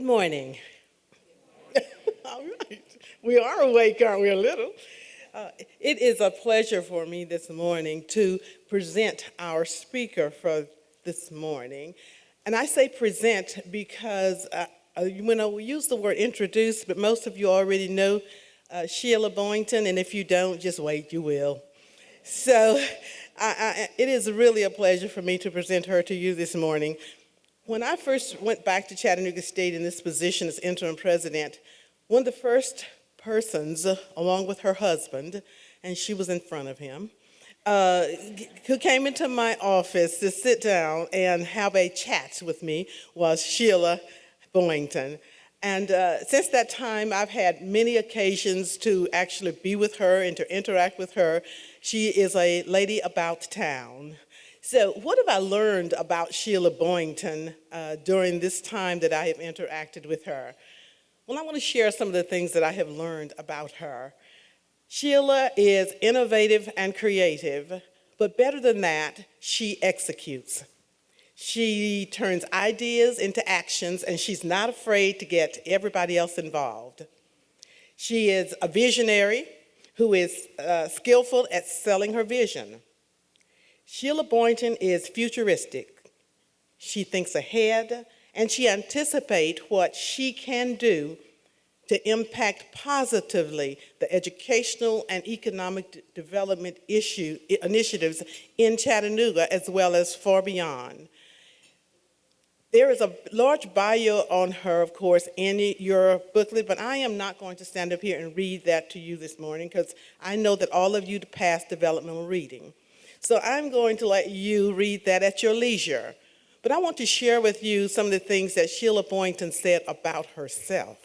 morning. All right. We are awake, aren't we, a little? It is a pleasure for me this morning to present our speaker for this morning. And I say present because, we use the word introduce, but most of you already know Sheila Boyington, and if you don't, just wait, you will. So it is really a pleasure for me to present her to you this morning. When I first went back to Chattanooga State in this position as interim president, one of the first persons, along with her husband, and she was in front of him, who came into my office to sit down and have a chat with me was Sheila Boyington. And since that time, I've had many occasions to actually be with her and to interact with her. She is a lady about town. So what have I learned about Sheila Boyington during this time that I have interacted with her? Well, I want to share some of the things that I have learned about her. Sheila is innovative and creative, but better than that, she executes. She turns ideas into actions, and she's not afraid to get everybody else involved. She is a visionary who is skillful at selling her vision. Sheila Boyington is futuristic. She thinks ahead, and she anticipates what she can do to impact positively the educational and economic development initiatives in Chattanooga as well as far beyond. There is a large bio on her, of course, in your booklet, but I am not going to stand up here and read that to you this morning because I know that all of you pass developmental reading. So I'm going to let you read that at your leisure. But I want to share with you some of the things that Sheila Boyington said about herself.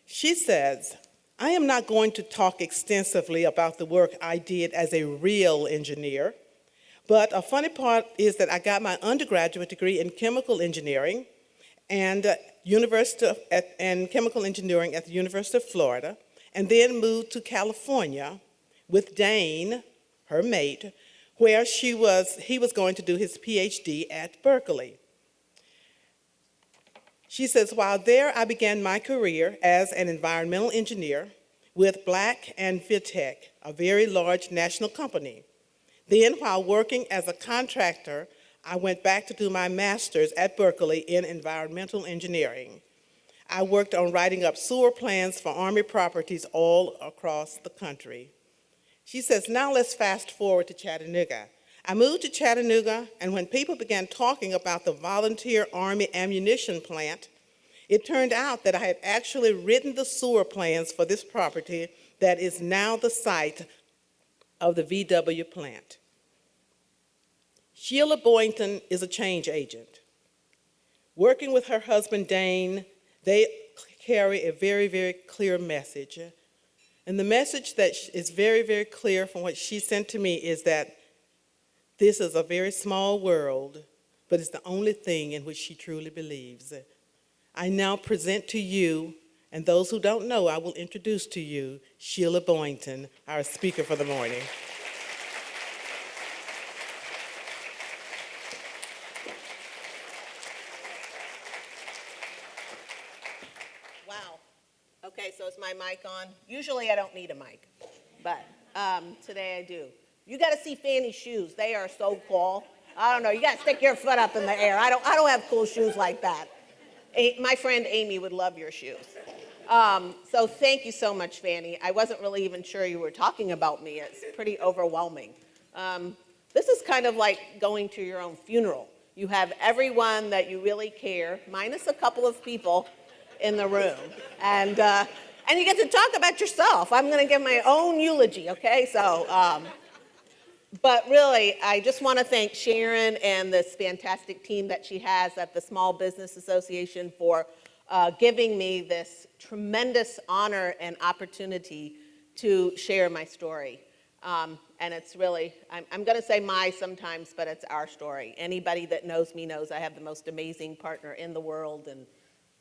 She says, I am not going to talk extensively about the work I did as a real engineer, but a funny part is that I got my undergraduate degree in chemical engineering and chemical engineering at the University of Florida, and then moved to California with Dane, her mate, where he was going to do his PhD at Berkeley. She says, while there, I began my career as an environmental engineer with Black and Vitech, a very large national company. Then, while working as a contractor, I went back to do my master's at Berkeley in environmental engineering. I worked on writing up sewer plans for Army properties all across the country. She says, now let's fast forward to Chattanooga. I moved to Chattanooga, and when people began talking about the volunteer Army ammunition plant, it turned out that I had actually written the sewer plans for this property that is now the site of the VW plant. Sheila Boyington is a change agent. Working with her husband, Dane, they carry a very, very clear message. And the message that is very, very clear from what she sent to me is that this is a very small world, but it's the only thing in which she truly believes. I now present to you, and those who don't know, I will introduce to you Sheila Boyington, our speaker for the morning. Wow. Okay, so is my mic on? Usually I don't need a mic, but today I do. You got to see Fanny's shoes. They are so cool. I don't know. You got to stick your foot up in the air. I don't have cool shoes like that. My friend Amy would love your shoes. So thank you so much, Fanny. I wasn't really even sure you were talking about me. It's pretty overwhelming. This is kind of like going to your own funeral. You have everyone that you really care, minus a couple of people in the room. And you get to talk about yourself. I'm going to give my own eulogy, okay? So, but really, I just want to thank Sharon and this fantastic team that she has at the Small Business Association for giving me this tremendous honor and opportunity to share my story. And it's really, I'm going to say my sometimes, but it's our story. Anybody that knows me knows I have the most amazing partner in the world, and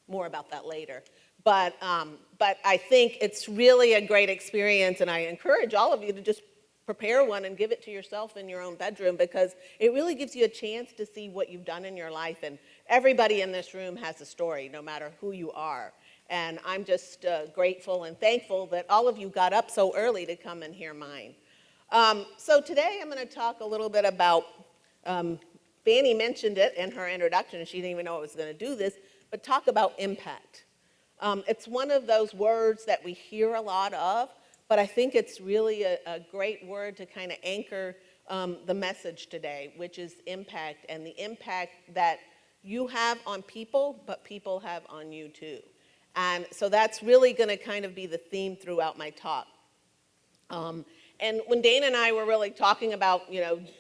more about that later. But I think it's really a great experience, and I encourage all of you to just prepare one and give it to yourself in your own bedroom, because it really gives you a chance to see what you've done in your life everybody in this room has a story, no matter who you are. And I'm just grateful and thankful that all of you got up so early to come and hear mine. So today I'm going to talk a little bit about, Fanny mentioned it in her introduction, and she didn't even know I was going to do this, but talk about impact. It's one of those words that we hear a lot of, but I think it's really a great word to kind of anchor the message today, which is impact, and the impact that you have on people, but people have on you too. And so that's really going to kind of be the theme throughout my talk. And when Dana and I were really talking about,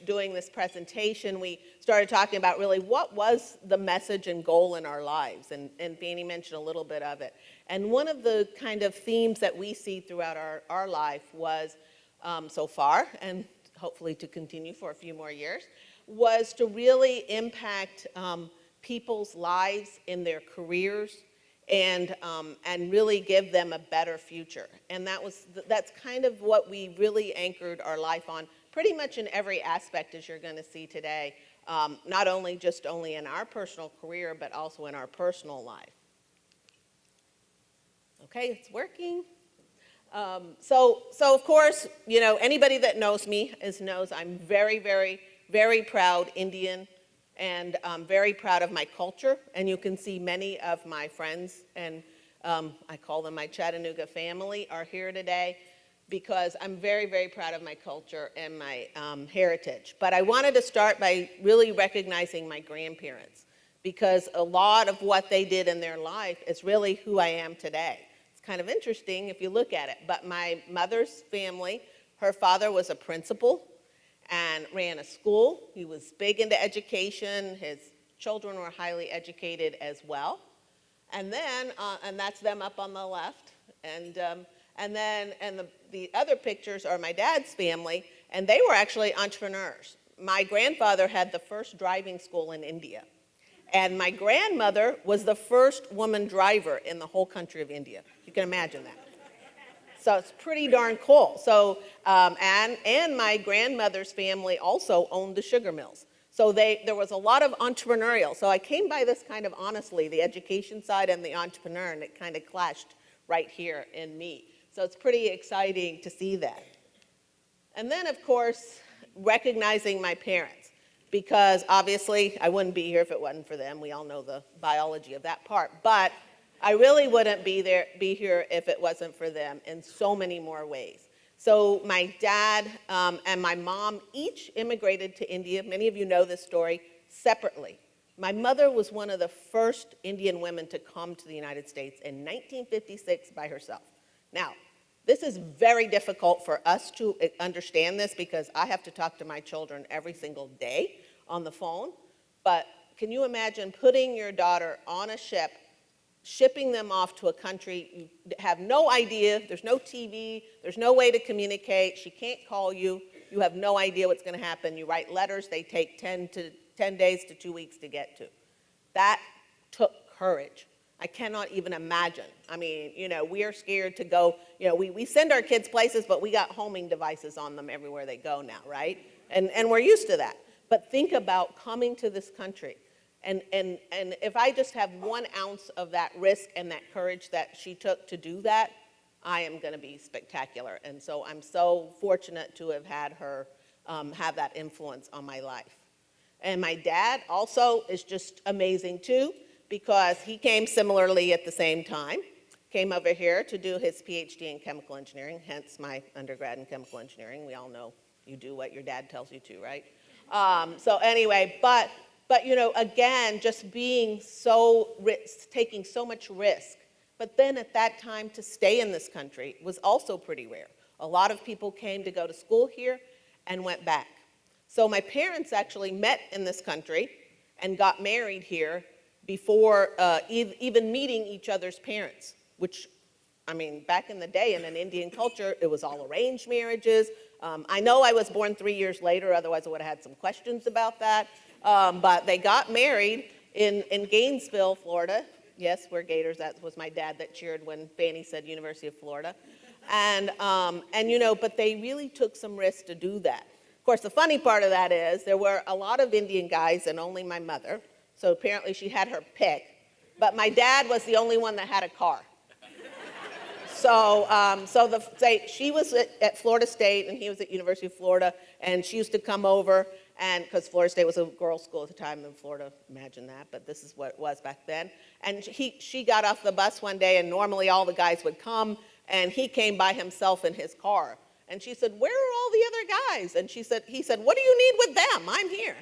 doing this presentation, we started talking about really what was the message and goal in our lives. And Fanny mentioned a little bit of it. And one of the kind of themes that we see throughout our life was, so far, and hopefully to continue for a few more years, was to really impact people's lives in their careers, and really give them a better future. And that's kind of what we really anchored our life on, pretty much in every aspect, as you're going to see today, not only in our personal career, but also in our personal life. Okay, it's working. So of course, anybody that knows me knows I'm very, very, very proud Indian, and I'm very proud of my culture. And you can see many of my friends, and I call them my Chattanooga family, are here today because I'm very, very proud of my culture and my heritage. But I wanted to start by really recognizing my grandparents, because a lot of what they did in their life is really who I am today. It's kind of interesting if you look at it. But my mother's family, her father was a principal and ran a school. He was big into education. His children were highly educated as well. And then, and that's them up on the left. And the other pictures are my dad's family, and they were actually entrepreneurs. My grandfather had the first driving school in India. And my grandmother was the first woman driver in the whole country of India. You can imagine that. So it's pretty darn cool. So, and my grandmother's family also owned the sugar mills. So there was a lot of entrepreneurial. So I came by this kind of honestly, the education side and the entrepreneur, and it kind of clashed right here in me. So it's pretty exciting to see that. And then, of course, recognizing my parents, because obviously I wouldn't be here if it wasn't for them. We all know the biology of that part. But I really wouldn't be here if it wasn't for them in so many more ways. So my dad and my mom each immigrated to India. Many of you know this story, separately. My mother was one of the first Indian women to come to the United States in 1956 by herself. Now, this is very difficult for us to understand this, because I have to talk to my children every single day on the phone. But can you imagine putting your daughter on a ship, shipping them off to a country you have no idea, there's no TV, there's no way to communicate, she can't call you, you have no idea what's going to happen, you write letters, they take 10 days to 2 weeks to get to. That took courage. I cannot even imagine. I mean, we are scared to go, we send our kids places, but we got homing devices on them everywhere they go now, right? And we're used to that. But think about coming to this country. And if I just have 1 ounce of that risk and that courage that she took to do that, I am going to be spectacular. And so I'm so fortunate to have had her have that influence on my life. And my dad also is just amazing too, because he came similarly at the same time, came over here to do his PhD in chemical engineering, hence my undergrad in chemical engineering. We all know you do what your dad tells you to, right? So anyway, but again, just being taking so much risk. But then at that time, to stay in this country was also pretty rare. A lot of people came to go to school here and went back. So my parents actually met in this country and got married here before even meeting each other's parents, which, I mean, back in the day in an Indian culture, it was all arranged marriages. I know I was born 3 years later, otherwise I would have had some questions about that. But they got married in Gainesville, Florida. Yes, we're Gators. That was my dad that cheered when Fanny said University of Florida. And but they really took some risks to do that. Of course, the funny part of that is there were a lot of Indian guys and only my mother. So apparently she had her pick. But my dad was the only one that had a car. She was at Florida State, and he was at University of Florida, and she used to come over, and because Florida State was a girls' school at the time in Florida, imagine that, but this is what it was back then. And she got off the bus one day, and normally all the guys would come, and he came by himself in his car. And she said, "Where are all the other guys?" And he said, "What do you need with them? I'm here."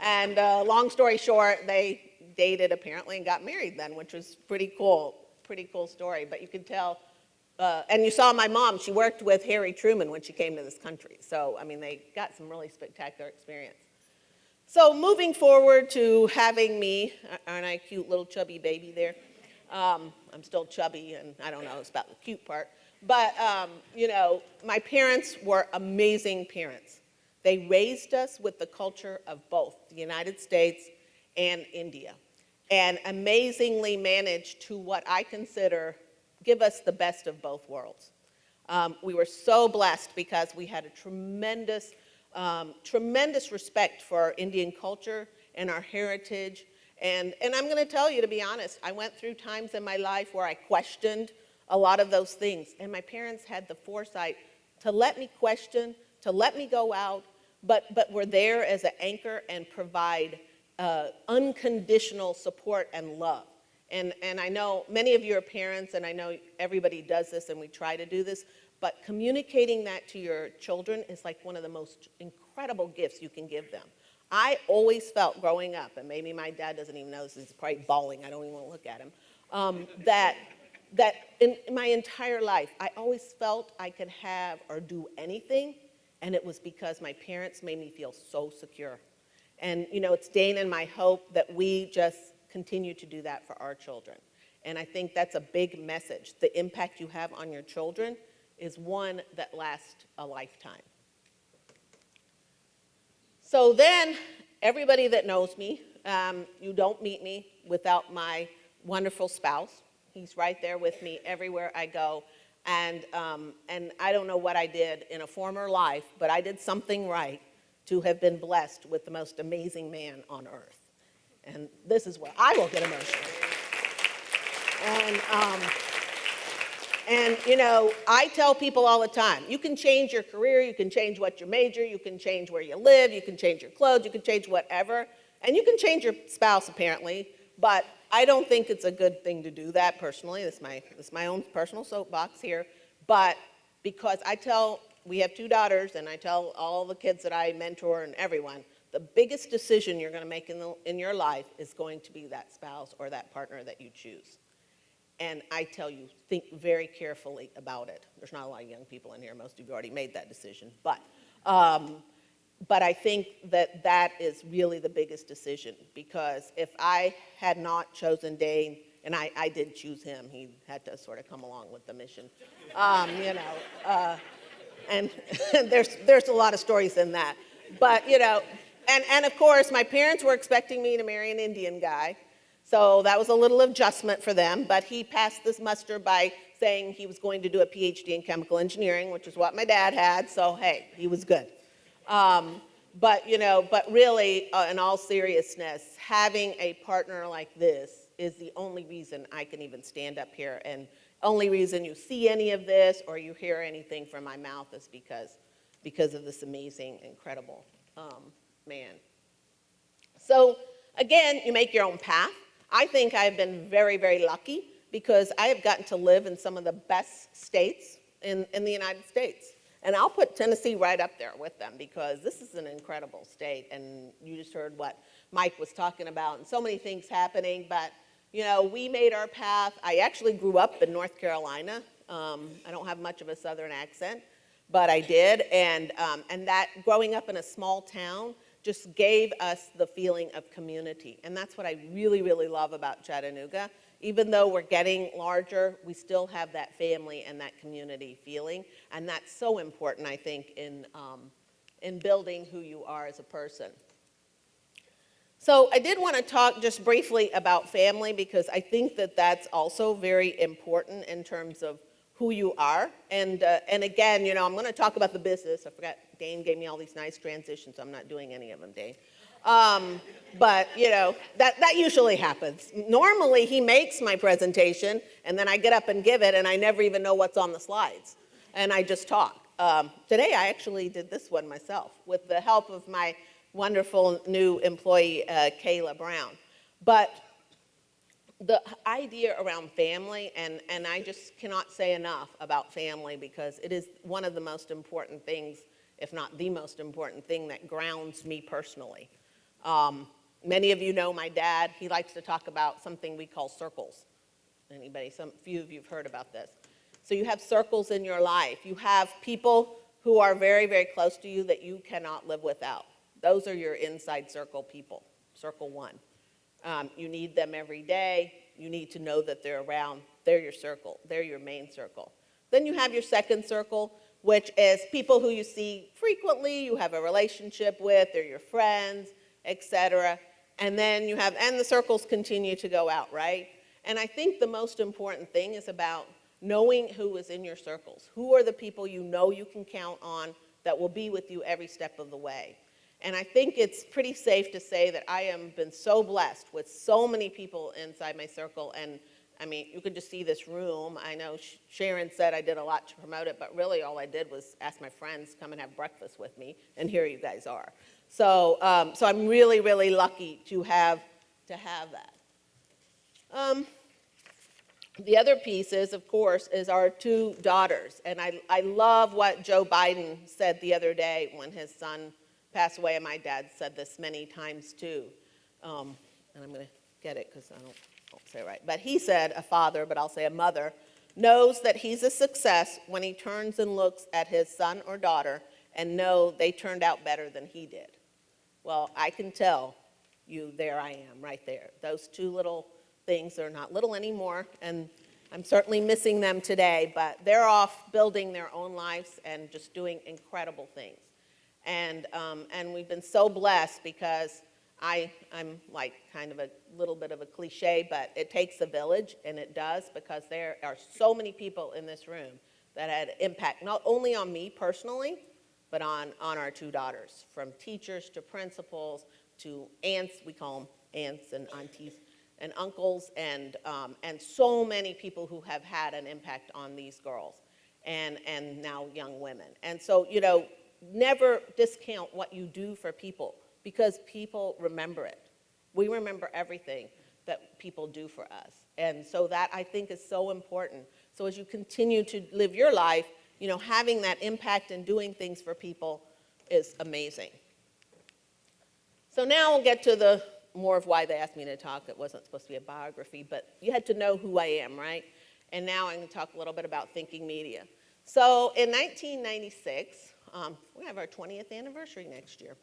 And long story short, they dated apparently and got married then, which was pretty cool story. But you could tell. And you saw my mom, she worked with Harry Truman when she came to this country. So, I mean, they got some really spectacular experience. So moving forward to having me, aren't I a cute little chubby baby there? I'm still chubby, and I don't know, it's about the cute part. But, my parents were amazing parents. They raised us with the culture of both the United States and India, and amazingly managed to what I consider give us the best of both worlds. We were so blessed because we had a tremendous respect for our Indian culture and our heritage. And I'm going to tell you, to be honest, I went through times in my life where I questioned a lot of those things. And my parents had the foresight to let me question, to let me go out, but were there as an anchor and provide unconditional support and love. And I know many of you are parents, and I know everybody does this, and we try to do this, but communicating that to your children is like one of the most incredible gifts you can give them. I always felt growing up, and maybe my dad doesn't even know this, he's probably bawling, I don't even want to look at him, that in my entire life, I always felt I could have or do anything, and it was because my parents made me feel so secure. And, it's Dane and my hope that we just continue to do that for our children. And I think that's a big message. The impact you have on your children is one that lasts a lifetime. So then, everybody that knows me, you don't meet me without my wonderful spouse. He's right there with me everywhere I go. And I don't know what I did in a former life, but I did something right to have been blessed with the most amazing man on earth. And this is where I will get emotional. I tell people all the time, you can change your career, you can change what you major, you can change where you live, you can change your clothes, you can change whatever, and you can change your spouse apparently, but I don't think it's a good thing to do that personally. This is my own personal soapbox here, but because we have 2 daughters, and I tell all the kids that I mentor and everyone, the biggest decision you're going to make in your life is going to be that spouse or that partner that you choose. And I tell you, think very carefully about it. There's not a lot of young people in here. Most of you already made that decision. But I think that is really the biggest decision, because if I had not chosen Dane, and I did choose him, he had to sort of come along with the mission, and there's a lot of stories in that. But, and of course, my parents were expecting me to marry an Indian guy, so that was a little adjustment for them, but he passed this muster by saying he was going to do a PhD in chemical engineering, which is what my dad had, so hey, he was good. But really, in all seriousness, having a partner like this is the only reason I can even stand up here, and only reason you see any of this or you hear anything from my mouth is because of this amazing, incredible man. So again, you make your own path. I think I've been very, very lucky because I have gotten to live in some of the best states in the United States. And I'll put Tennessee right up there with them because this is an incredible state. And you just heard what Mike was talking about and so many things happening. But, we made our path. I actually grew up in North Carolina. I don't have much of a Southern accent, but I did. And that growing up in a small town just gave us the feeling of community. And that's what I really, really love about Chattanooga. Even though we're getting larger, we still have that family and that community feeling. And that's so important, I think, in building who you are as a person. So I did want to talk just briefly about family because I think that that's also very important in terms of who you are. And again, I'm going to talk about the business. I forgot Dane gave me all these nice transitions, so I'm not doing any of them, Dane. But, that usually happens. Normally, he makes my presentation, and then I get up and give it, and I never even know what's on the slides. And I just talk. Today, I actually did this one myself with the help of my wonderful new employee, Kayla Brown. But the idea around family, and I just cannot say enough about family because it is one of the most important things, if not the most important thing that grounds me personally. Many of you know my dad. He likes to talk about something we call circles. Few of you have heard about this. So you have circles in your life. You have people who are very, very close to you that you cannot live without. Those are your inside circle people, circle one. You need them every day. You need to know that they're around. They're your circle. They're your main circle. Then you have your second circle, which is people who you see frequently, you have a relationship with, they're your friends, etc. And then and the circles continue to go out, right? And I think the most important thing is about knowing who is in your circles. Who are the people you know you can count on that will be with you every step of the way? And I think it's pretty safe to say that I have been so blessed with so many people inside my circle. And I mean, you could just see this room. I know Sharon said I did a lot to promote it, but really all I did was ask my friends to come and have breakfast with me, and here you guys are. So I'm really, really lucky to have that. The other piece is, of course, is our two daughters. And I love what Joe Biden said the other day when his son passed away, and my dad said this many times too. And I'm going to get it because I don't say it right. But he said a father, but I'll say a mother, knows that he's a success when he turns and looks at his son or daughter and know they turned out better than he did. Well, I can tell you there I am right there. Those two little things are not little anymore, and I'm certainly missing them today, but they're off building their own lives and just doing incredible things. And we've been so blessed because I'm like kind of a little bit of a cliche, but it takes a village, and it does, because there are so many people in this room that had impact not only on me personally, but on our two daughters, from teachers to principals to aunts. We call them aunts and aunties and uncles, and so many people who have had an impact on these girls and now young women. And so, never discount what you do for people, because people remember it. We remember everything that people do for us. And so that, I think, is so important. So as you continue to live your life, having that impact and doing things for people is amazing. So now we'll get to the more of why they asked me to talk. It wasn't supposed to be a biography, but you had to know who I am, right? And now I'm going to talk a little bit about thinking media. So in 1996, we have our 20th anniversary next year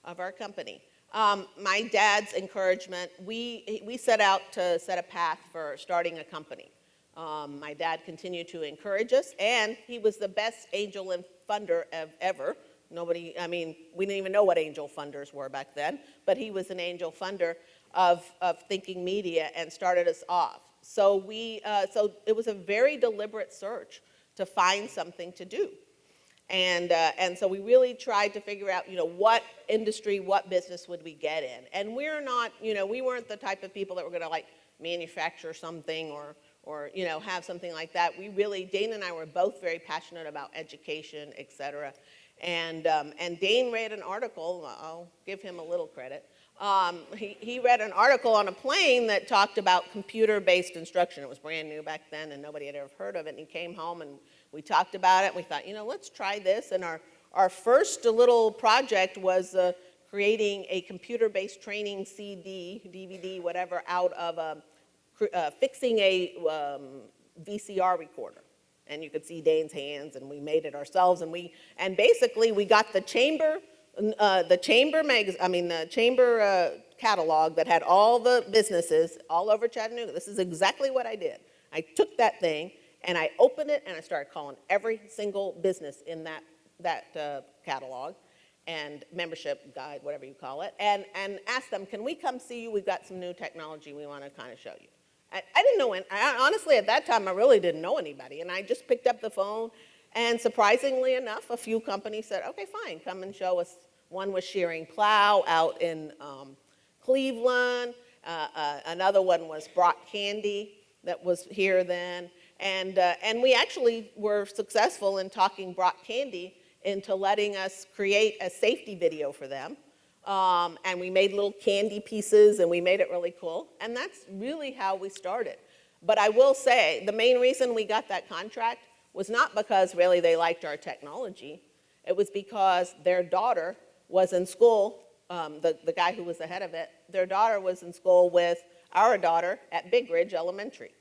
of our company. My dad's encouragement, we set out to set a path for starting a company. My dad continued to encourage us, and he was the best angel and funder ever. We didn't even know what angel funders were back then, but he was an angel funder of thinking media and started us off. So it was a very deliberate search to find something to do. And so we really tried to figure out, what industry, what business would we get in? And we're not, we weren't the type of people that were going to manufacture something or have something like that. Dane and I were both very passionate about education, et cetera. And Dane read an article, I'll give him a little credit. He read an article on a plane that talked about computer-based instruction. It was brand new back then, and nobody had ever heard of it. And he came home, and we talked about it. And we thought, let's try this. And our first little project was creating a computer-based training CD, DVD, whatever, out of fixing a VCR recorder. And you could see Dane's hands, and we made it ourselves. And basically we got the chamber catalog that had all the businesses all over Chattanooga. This is exactly what I did. I took that thing and I opened it and I started calling every single business in that catalog and membership guide, whatever you call it, and asked them, can we come see you? We've got some new technology we want to kind of show you. I didn't know, honestly, at that time, I really didn't know anybody. And I just picked up the phone, and surprisingly enough, a few companies said, okay, fine, come and show us One was Shearing Plow out in Cleveland. Another one was Brock Candy that was here then. And we actually were successful in talking Brock Candy into letting us create a safety video for them. And we made little candy pieces, and we made it really cool. And that's really how we started. But I will say, the main reason we got that contract was not because really they liked our technology. It was because their daughter was in school, the guy who was the head of it, their daughter was in school with our daughter at Big Ridge Elementary.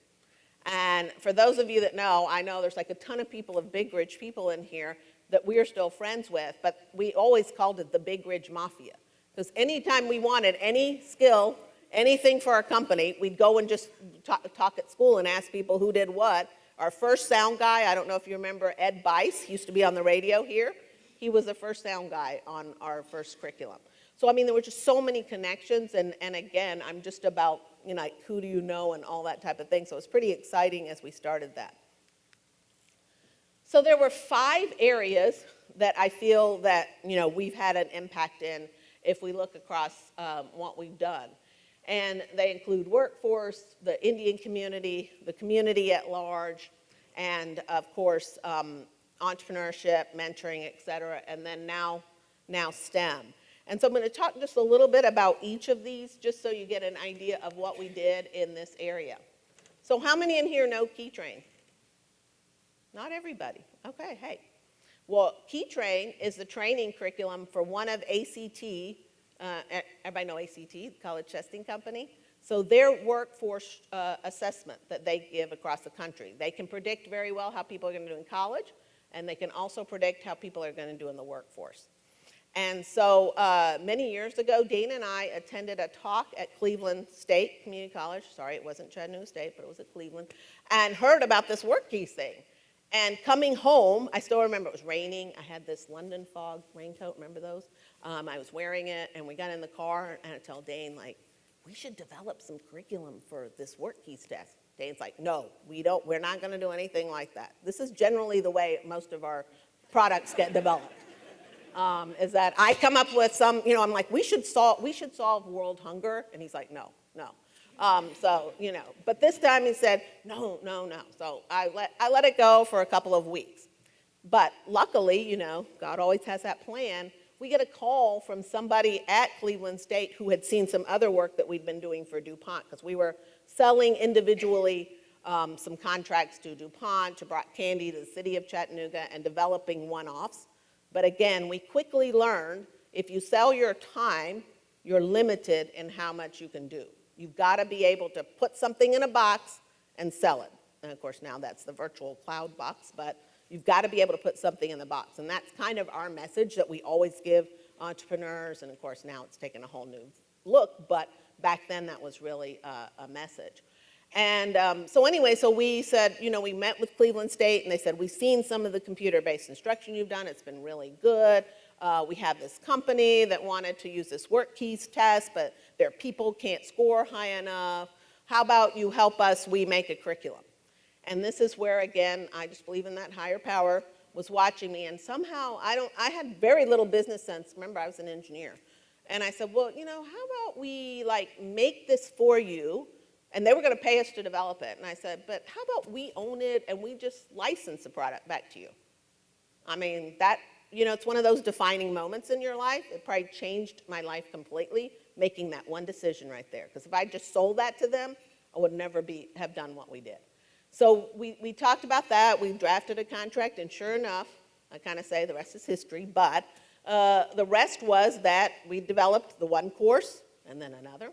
And for those of you that know, I know there's like a ton of people of Big Ridge people in here that we are still friends with, but we always called it the Big Ridge Mafia. Because anytime we wanted any skill, anything for our company, we'd go and just talk at school and ask people who did what. Our first sound guy, I don't know if you remember Ed Bice, he used to be on the radio here. He was the first sound guy on our first curriculum. So, I mean, there were just so many connections, and again, I'm just about, you know, like, who do you know and all that type of thing. So it was pretty exciting as we started that. So there were 5 areas that I feel that, you know, we've had an impact in if we look across what we've done. And they include workforce, the Indian community, the community at large, and of course, entrepreneurship, mentoring, et cetera, and then now STEM. And so I'm going to talk just a little bit about each of these, just so you get an idea of what we did in this area. So how many in here know KeyTrain? Not everybody. Okay, hey. Well, KeyTrain is the training curriculum for one of ACT, everybody know ACT, College Testing Company? So their workforce assessment that they give across the country. They can predict very well how people are going to do in college, and they can also predict how people are going to do in the workforce. And so many years ago, Dana and I attended a talk at Cleveland State Community College. Sorry, it wasn't Chattanooga State, but it was at Cleveland, and heard about this work keys thing. And coming home, I still remember it was raining. I had this London fog raincoat, remember those? I was wearing it, and we got in the car, and I tell Dane, like, we should develop some curriculum for this work keys test. Dane's like, no, we're not gonna do anything like that. This is generally the way most of our products get developed. Is that I come up with some, you know, I'm like, we should solve world hunger, and he's like, no. So, you know, but this time he said, no. So I let it go for a couple of weeks. But luckily, you know, God always has that plan. We get a call from somebody at Cleveland State who had seen some other work that we'd been doing for DuPont, because we were selling individually some contracts to DuPont, to Brock Candy, to the city of Chattanooga, and developing one-offs. But again, we quickly learned if you sell your time, you're limited in how much you can do. You've got to be able to put something in a box and sell it. And of course, now that's the virtual cloud box, but you've got to be able to put something in the box. And that's kind of our message that we always give entrepreneurs. And of course, now it's taken a whole new look, but back then that was really a message. And so anyway, so we said, you know, we met with Cleveland State, and they said, we've seen some of the computer-based instruction you've done. It's been really good. We have this company that wanted to use this work keys test, but their people can't score high enough. How about you help us, we make a curriculum? And this is where, again, I just believe in that higher power was watching me, and somehow I had very little business sense. Remember, I was an engineer. And I said, well, you know, how about we like make this for you? And they were going to pay us to develop it. And I said, but how about we own it and we just license the product back to you? I mean, that, you know, it's one of those defining moments in your life. It probably changed my life completely, making that one decision right there. Because if I just sold that to them, I would never have done what we did. So we talked about that. We drafted a contract, and sure enough, I kind of say the rest is history, but the rest was that we developed the one course, and then another,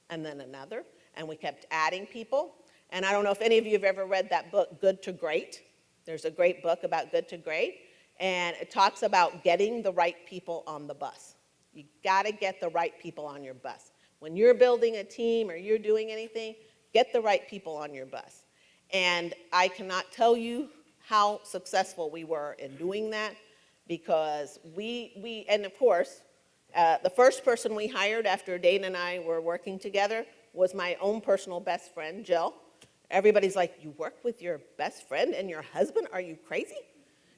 and then another, and we kept adding people. And I don't know if any of you have ever read that book, Good to Great. There's a great book about Good to Great, and it talks about getting the right people on the bus. You got to get the right people on your bus. When you're building a team or you're doing anything, get the right people on your bus. And I cannot tell you how successful we were in doing that, because and of course, the first person we hired after Dana and I were working together was my own personal best friend, Jill. Everybody's like, you work with your best friend and your husband? Are you crazy?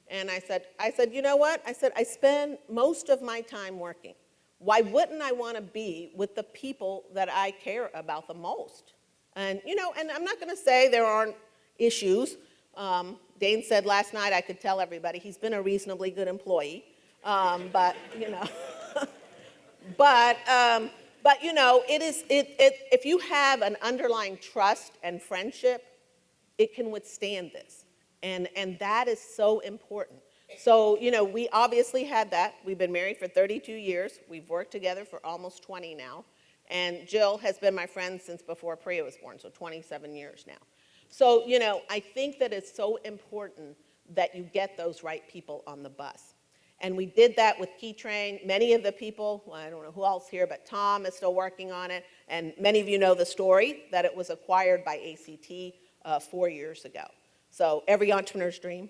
And I said, you know what? I said, I spend most of my time working. Why wouldn't I want to be with the people that I care about the most? And, and I'm not going to say there aren't issues. Dane said last night I could tell everybody he's been a reasonably good employee. But, but, if you have an underlying trust and friendship, it can withstand this. And that is so important. So, we obviously had that. We've been married for 32 years. We've worked together for almost 20 now. And Jill has been my friend since before Priya was born, so 27 years now. So, I think that it's so important that you get those right people on the bus. And we did that with KeyTrain. Many of the people, well, I don't know who else here, but Tom is still working on it. And many of you know the story that it was acquired by ACT 4 years ago. So every entrepreneur's dream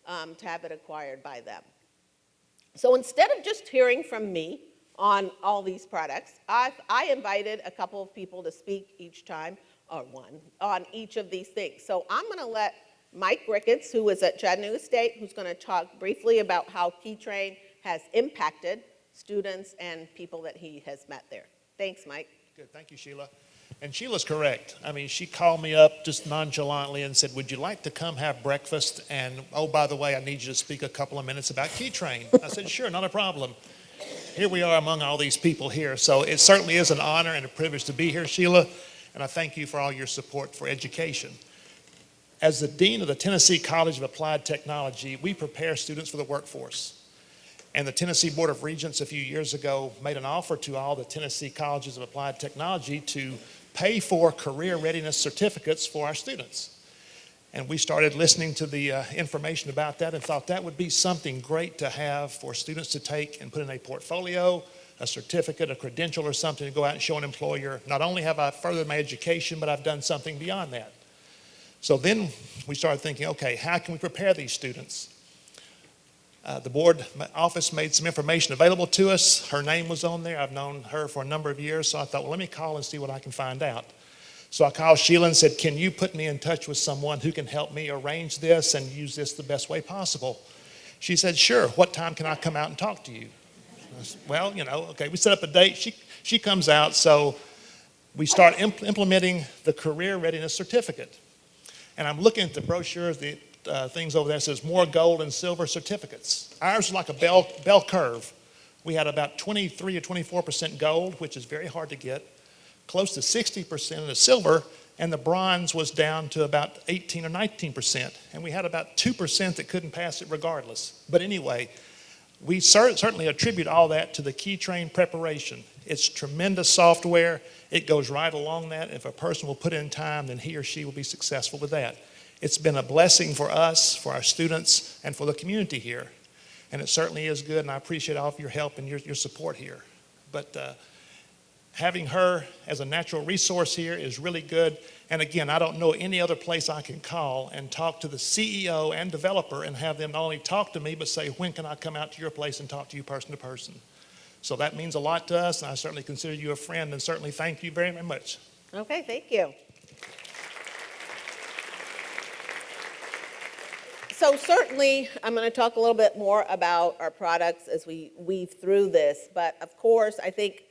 to have it acquired by them. So instead of just hearing from me on all these products, I invited a couple of people to speak each time, or one, on each of these things. So I'm going to let Mike Ricketts, who is at Chattanooga State, who's going to talk briefly about how KeyTrain has impacted students and people that he has met there. Thanks, Mike. Good, thank you, Sheila. And Sheila's correct. I mean, she called me up just nonchalantly and said, would you like to come have breakfast? And, oh, by the way, I need you to speak a couple of minutes about KeyTrain. I said, sure, not a problem. Here we are among all these people here. So it certainly is an honor and a privilege to be here, Sheila. And I thank you for all your support for education. As the Dean of the Tennessee College of Applied Technology, we prepare students for the workforce. And the Tennessee Board of Regents a few years ago made an offer to all the Tennessee Colleges of Applied Technology to pay for career readiness certificates for our students. And we started listening to the information about that and thought that would be something great to have for students to take and put in a portfolio, a certificate, a credential or something to go out and show an employer, not only have I furthered my education, but I've done something beyond that. So then we started thinking, okay, how can we prepare these students? The board office made some information available to us. Her name was on there. I've known her for a number of years, so I thought, well, let me call and see what I can find out. So I called Sheila and said, can you put me in touch with someone who can help me arrange this and use this the best way possible? She said, sure. What time can I come out and talk to you? I said, well, okay, we set up a date. She comes out, so we start implementing the career readiness certificate. And I'm looking at the brochures, the things over there that says more gold and silver certificates. Ours is like a bell curve. We had about 23 or 24% gold, which is very hard to get, close to 60% of the silver, and the bronze was down to about 18 or 19%. And we had about 2% that couldn't pass it regardless. But anyway, we certainly attribute all that to the KeyTrain preparation. It's tremendous software. It goes right along that. If a person will put in time, then he or she will be successful with that. It's been a blessing for us, for our students, and for the community here. And it certainly is good, and I appreciate all of your help and your support here. But having her as a natural resource here is really good. And again, I don't know any other place I can call and talk to the CEO and developer and have them not only talk to me, but say, when can I come out to your place and talk to you person to person? So that means a lot to us, and I certainly consider you a friend, and certainly thank you very, very much. Okay, thank you. So certainly, I'm going to talk a little bit more about our products as we weave through this. But of course, I think,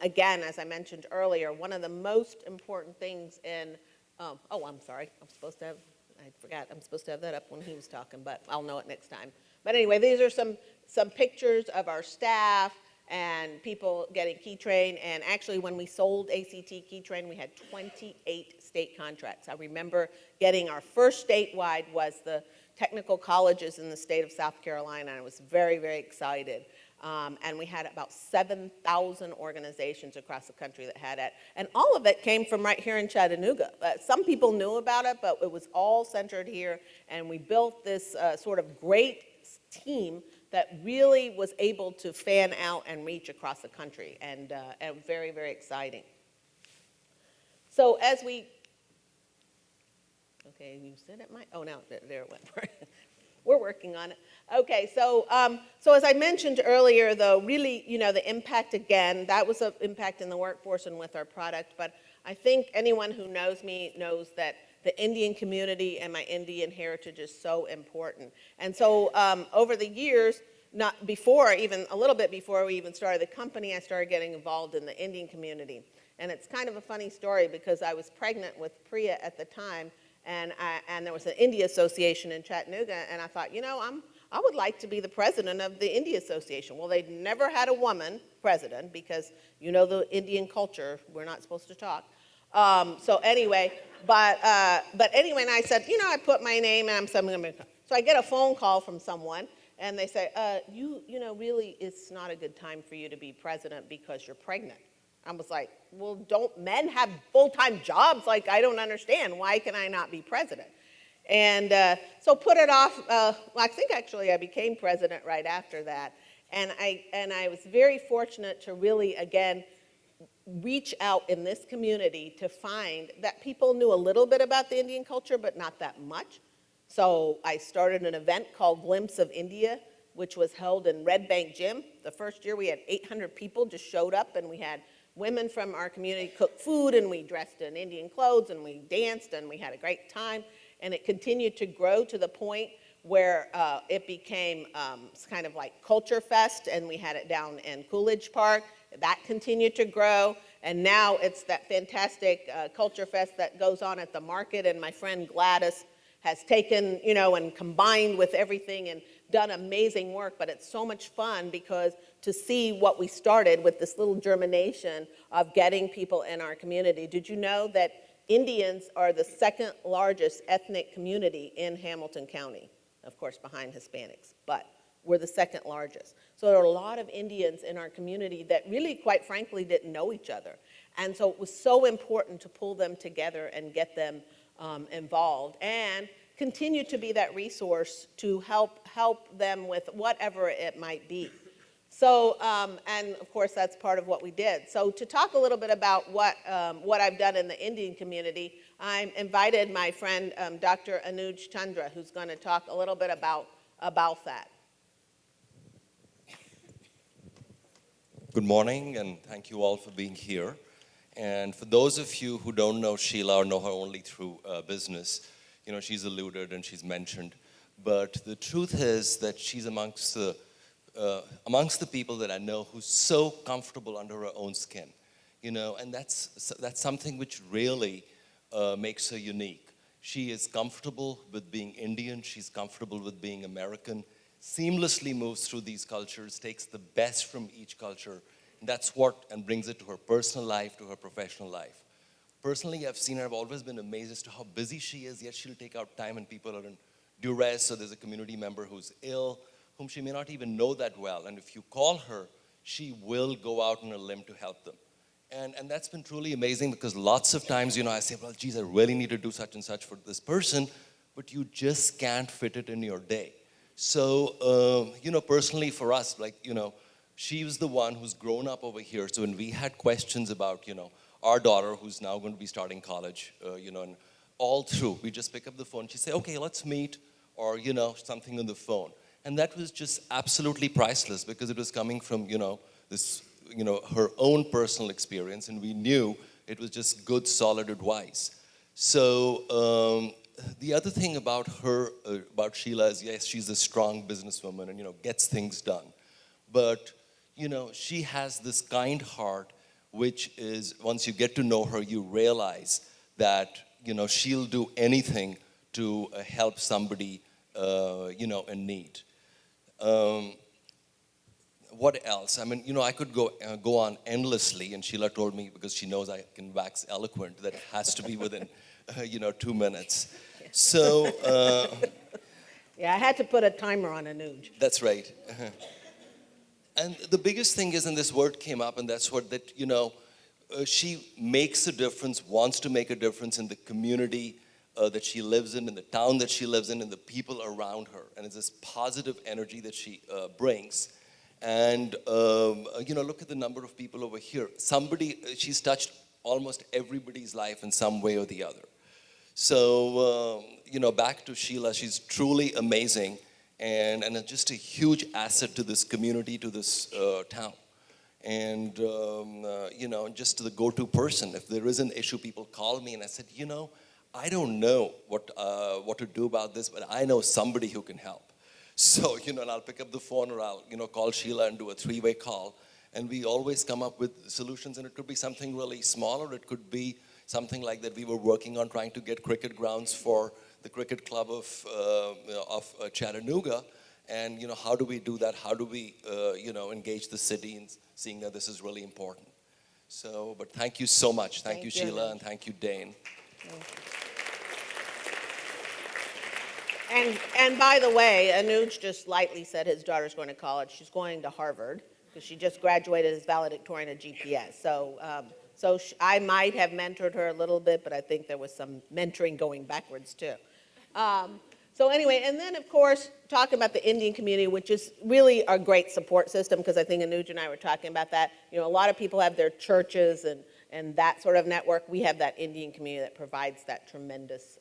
again, as I mentioned earlier, one of the most important things in, I'm sorry, I forgot, I'm supposed to have that up when he was talking, but I'll know it next time. But anyway, these are some pictures of our staff and people getting KeyTrain. And actually, when we sold ACT KeyTrain, we had 28 state contracts. I remember getting our first statewide was the technical colleges in the state of South Carolina, and I was very, very excited. And we had about 7,000 organizations across the country that had it. And all of it came from right here in Chattanooga. Some people knew about it, but it was all centered here. And we built this sort of great team that really was able to fan out and reach across the country. And very, very exciting. So as we, okay, you said it might, oh, no, there it went. We're working on it. Okay, so as I mentioned earlier, though, really, the impact, again, that was an impact in the workforce and with our product. But I think anyone who knows me knows that the Indian community and my Indian heritage is so important. And so over the years, not before, even a little bit before we even started the company, I started getting involved in the Indian community. And it's kind of a funny story because I was pregnant with Priya at the time, and there was an India Association in Chattanooga, and I thought, I would like to be the president of the India Association. Well, they'd never had a woman president because the Indian culture, we're not supposed to talk. So anyway, but anyway, and I said, I put my name, and I'm something. So I get a phone call from someone, and they say, really, it's not a good time for you to be president because you're pregnant. I was like, well, don't men have full-time jobs? Like, I don't understand. Why can I not be president? And so put it off. Well, I think actually I became president right after that. And I was very fortunate to really, again, reach out in this community to find that people knew a little bit about the Indian culture, but not that much. So I started an event called Glimpse of India, which was held in Red Bank Gym. The first year we had 800 people just showed up, and we had women from our community cook food, and we dressed in Indian clothes, and we danced, and we had a great time. And it continued to grow to the point where it became kind of like Culture Fest, and we had it down in Coolidge Park. That continued to grow, and now it's that fantastic Culture Fest that goes on at the market, and my friend Gladys has taken, and combined with everything and done amazing work, but it's so much fun because to see what we started with this little germination of getting people in our community. Did you know that Indians are the second largest ethnic community in Hamilton County? Of course, behind Hispanics, but we're the second largest. So there are a lot of Indians in our community that really, quite frankly, didn't know each other. And so it was so important to pull them together and get them involved and continue to be that resource to help them with whatever it might be. So, and of course, that's part of what we did. So to talk a little bit about what I've done in the Indian community, I invited my friend, Dr. Anuj Chandra, who's going to talk a little bit about that. Good morning, and thank you all for being here. And for those of you who don't know Sheila or know her only through business, she's alluded and she's mentioned. But the truth is that she's amongst the people that I know who's so comfortable under her own skin, and that's something which really makes her unique. She is comfortable with being Indian, she's comfortable with being American, seamlessly moves through these cultures, takes the best from each culture, and that's and brings it to her personal life, to her professional life. Personally, I've seen her, I've always been amazed as to how busy she is, yet she'll take out time when people are in duress, so there's a community member who's ill, whom she may not even know that well, and if you call her, she will go out on a limb to help them. And that's been truly amazing because lots of times, I say, well, geez, I really need to do such and such for this person, but you just can't fit it in your day. So, personally for us, she was the one who's grown up over here. So when we had questions about, our daughter who's now going to be starting college, and all through, we just pick up the phone. She'd say, okay, let's meet, or, something on the phone. And that was just absolutely priceless because it was coming from, this, her own personal experience, and we knew it was just good, solid advice. So the other thing about her, about Sheila is, yes, she's a strong businesswoman and, gets things done. But, she has this kind heart, which is, once you get to know her, you realize that, she'll do anything to help somebody, in need. What else? I mean, I could go on endlessly, and Sheila told me, because she knows I can wax eloquent, that it has to be within, 2 minutes. So, yeah, I had to put a timer on Anuj. That's right. And the biggest thing is, and this word came up, and that's what, that, she makes a difference, wants to make a difference in the community that she lives in the town that she lives in, and the people around her. And it's this positive energy that she brings. And, look at the number of people over here. She's touched almost everybody's life in some way or the other. So, back to Sheila, she's truly amazing and just a huge asset to this community, to this town. And, just to the go-to person. If there is an issue, people call me, and I said, I don't know what to do about this, but I know somebody who can help. So, and I'll pick up the phone or I'll, call Sheila and do a three-way call. And we always come up with solutions, and it could be something really small, or it could be something like that we were working on trying to get cricket grounds for the cricket club of Chattanooga. And, how do we do that? How do we, engage the city in seeing that this is really important? So, but thank you so much. Thank you, Sheila, and thank you, Dane. And by the way, Anuj just lightly said his daughter's going to college. She's going to Harvard because she just graduated as valedictorian of GPS. So I might have mentored her a little bit, but I think there was some mentoring going backwards too. So anyway, and then of course, talking about the Indian community, which is really a great support system, because I think Anuj and I were talking about that. A lot of people have their churches and that sort of network. We have that Indian community that provides that tremendous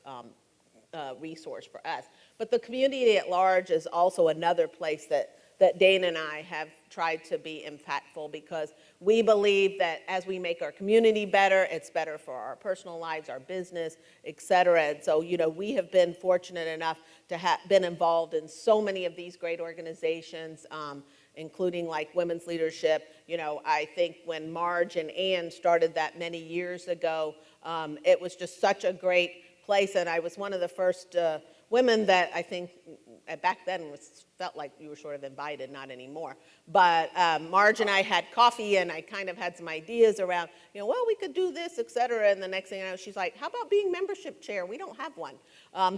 resource for us. But the community at large is also another place that Dane and I have tried to be impactful, because we believe that as we make our community better, it's better for our personal lives, our business, et cetera. And so, we have been fortunate enough to have been involved in so many of these great organizations, including like Women's Leadership. I think when Marge and Ann started that many years ago, it was just such a great place. And I was one of the first women that I think back then felt like you were sort of invited, not anymore. But Marge and I had coffee, and I kind of had some ideas around, well, we could do this, et cetera. And the next thing I know, she's like, how about being membership chair? We don't have one.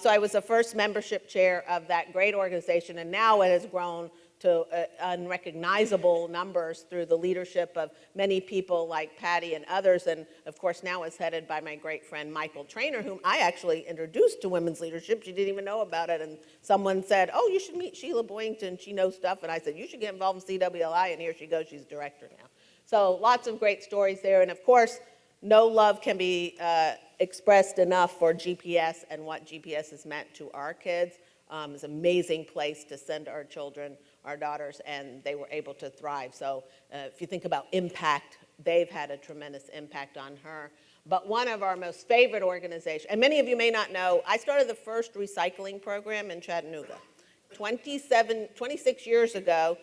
So I was the first membership chair of that great organization, and now it has grown to unrecognizable numbers through the leadership of many people like Patty and others. And of course, now it's headed by my great friend Michael Trainer, whom I actually introduced to women's leadership. She didn't even know about it. And someone said, oh, you should meet Sheila Boyington. She knows stuff. And I said, you should get involved in CWLI. And here she goes. She's director now. So lots of great stories there. And of course, no love can be expressed enough for GPS and what GPS has meant to our kids. It's an amazing place to send our children, our daughters, and they were able to thrive. So if you think about impact, they've had a tremendous impact on her. But one of our most favorite organizations, and many of you may not know, I started the first recycling program in Chattanooga. 26 years ago,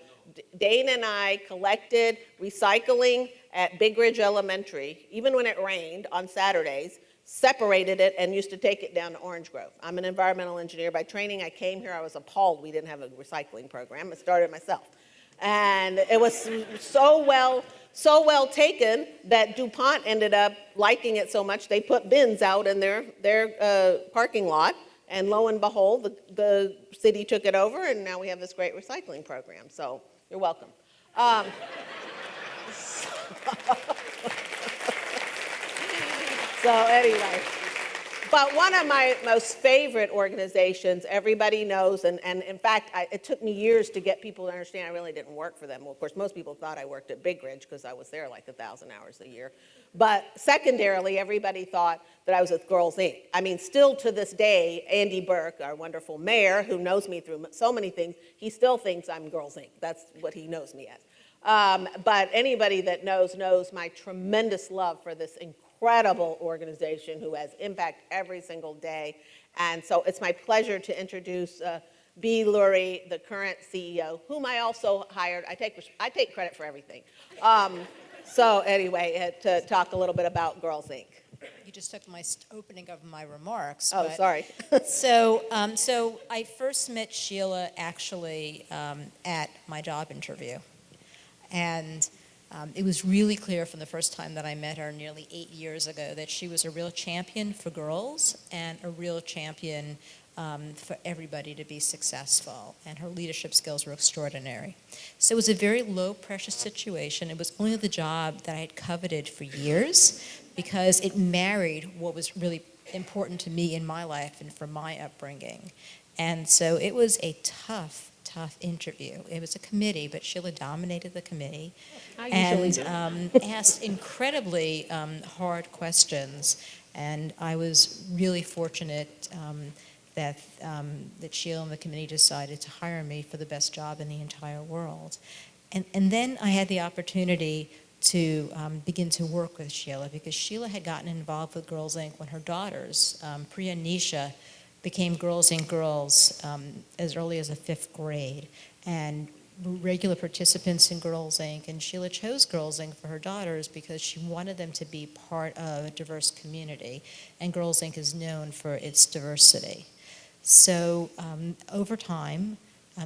Dane and I collected recycling at Big Ridge Elementary, even when it rained on Saturdays, separated it, and used to take it down to Orange Grove. I'm an environmental engineer by training. I came here, I was appalled we didn't have a recycling program. I started myself. And it was so well taken that DuPont ended up liking it so much they put bins out in their parking lot. And lo and behold, the city took it over, and now we have this great recycling program. So you're welcome. So anyway, but one of my most favorite organizations, everybody knows, and in fact, it took me years to get people to understand I really didn't work for them. Well, of course, most people thought I worked at Big Ridge because I was there like 1,000 hours a year. But secondarily, everybody thought that I was with Girls Inc. I mean, still to this day, Andy Burke, our wonderful mayor, who knows me through so many things, he still thinks I'm Girls Inc. That's what he knows me as. But anybody that knows my tremendous love for this incredible organization who has impact every single day. And so it's my pleasure to introduce B. Lurie, the current CEO, whom I also hired. I take credit for everything. So anyway, to talk a little bit about Girls Inc. You just took my opening of my remarks. Oh, sorry. So I first met Sheila actually at my job interview. And it was really clear from the first time that I met her nearly 8 years ago that she was a real champion for girls and a real champion for everybody to be successful. And her leadership skills were extraordinary. So it was a very low-pressure situation. It was only the job that I had coveted for years because it married what was really important to me in my life and for my upbringing. And so it was a tough interview. It was a committee, but Sheila dominated the committee and asked incredibly hard questions. And I was really fortunate that Sheila and the committee decided to hire me for the best job in the entire world. And then I had the opportunity to begin to work with Sheila, because Sheila had gotten involved with Girls Inc. when her daughters, Priya and Nisha, became Girls Inc. girls as early as the 5th grade, and were regular participants in Girls Inc. And Sheila chose Girls Inc. for her daughters because she wanted them to be part of a diverse community, and Girls Inc. is known for its diversity. So over time,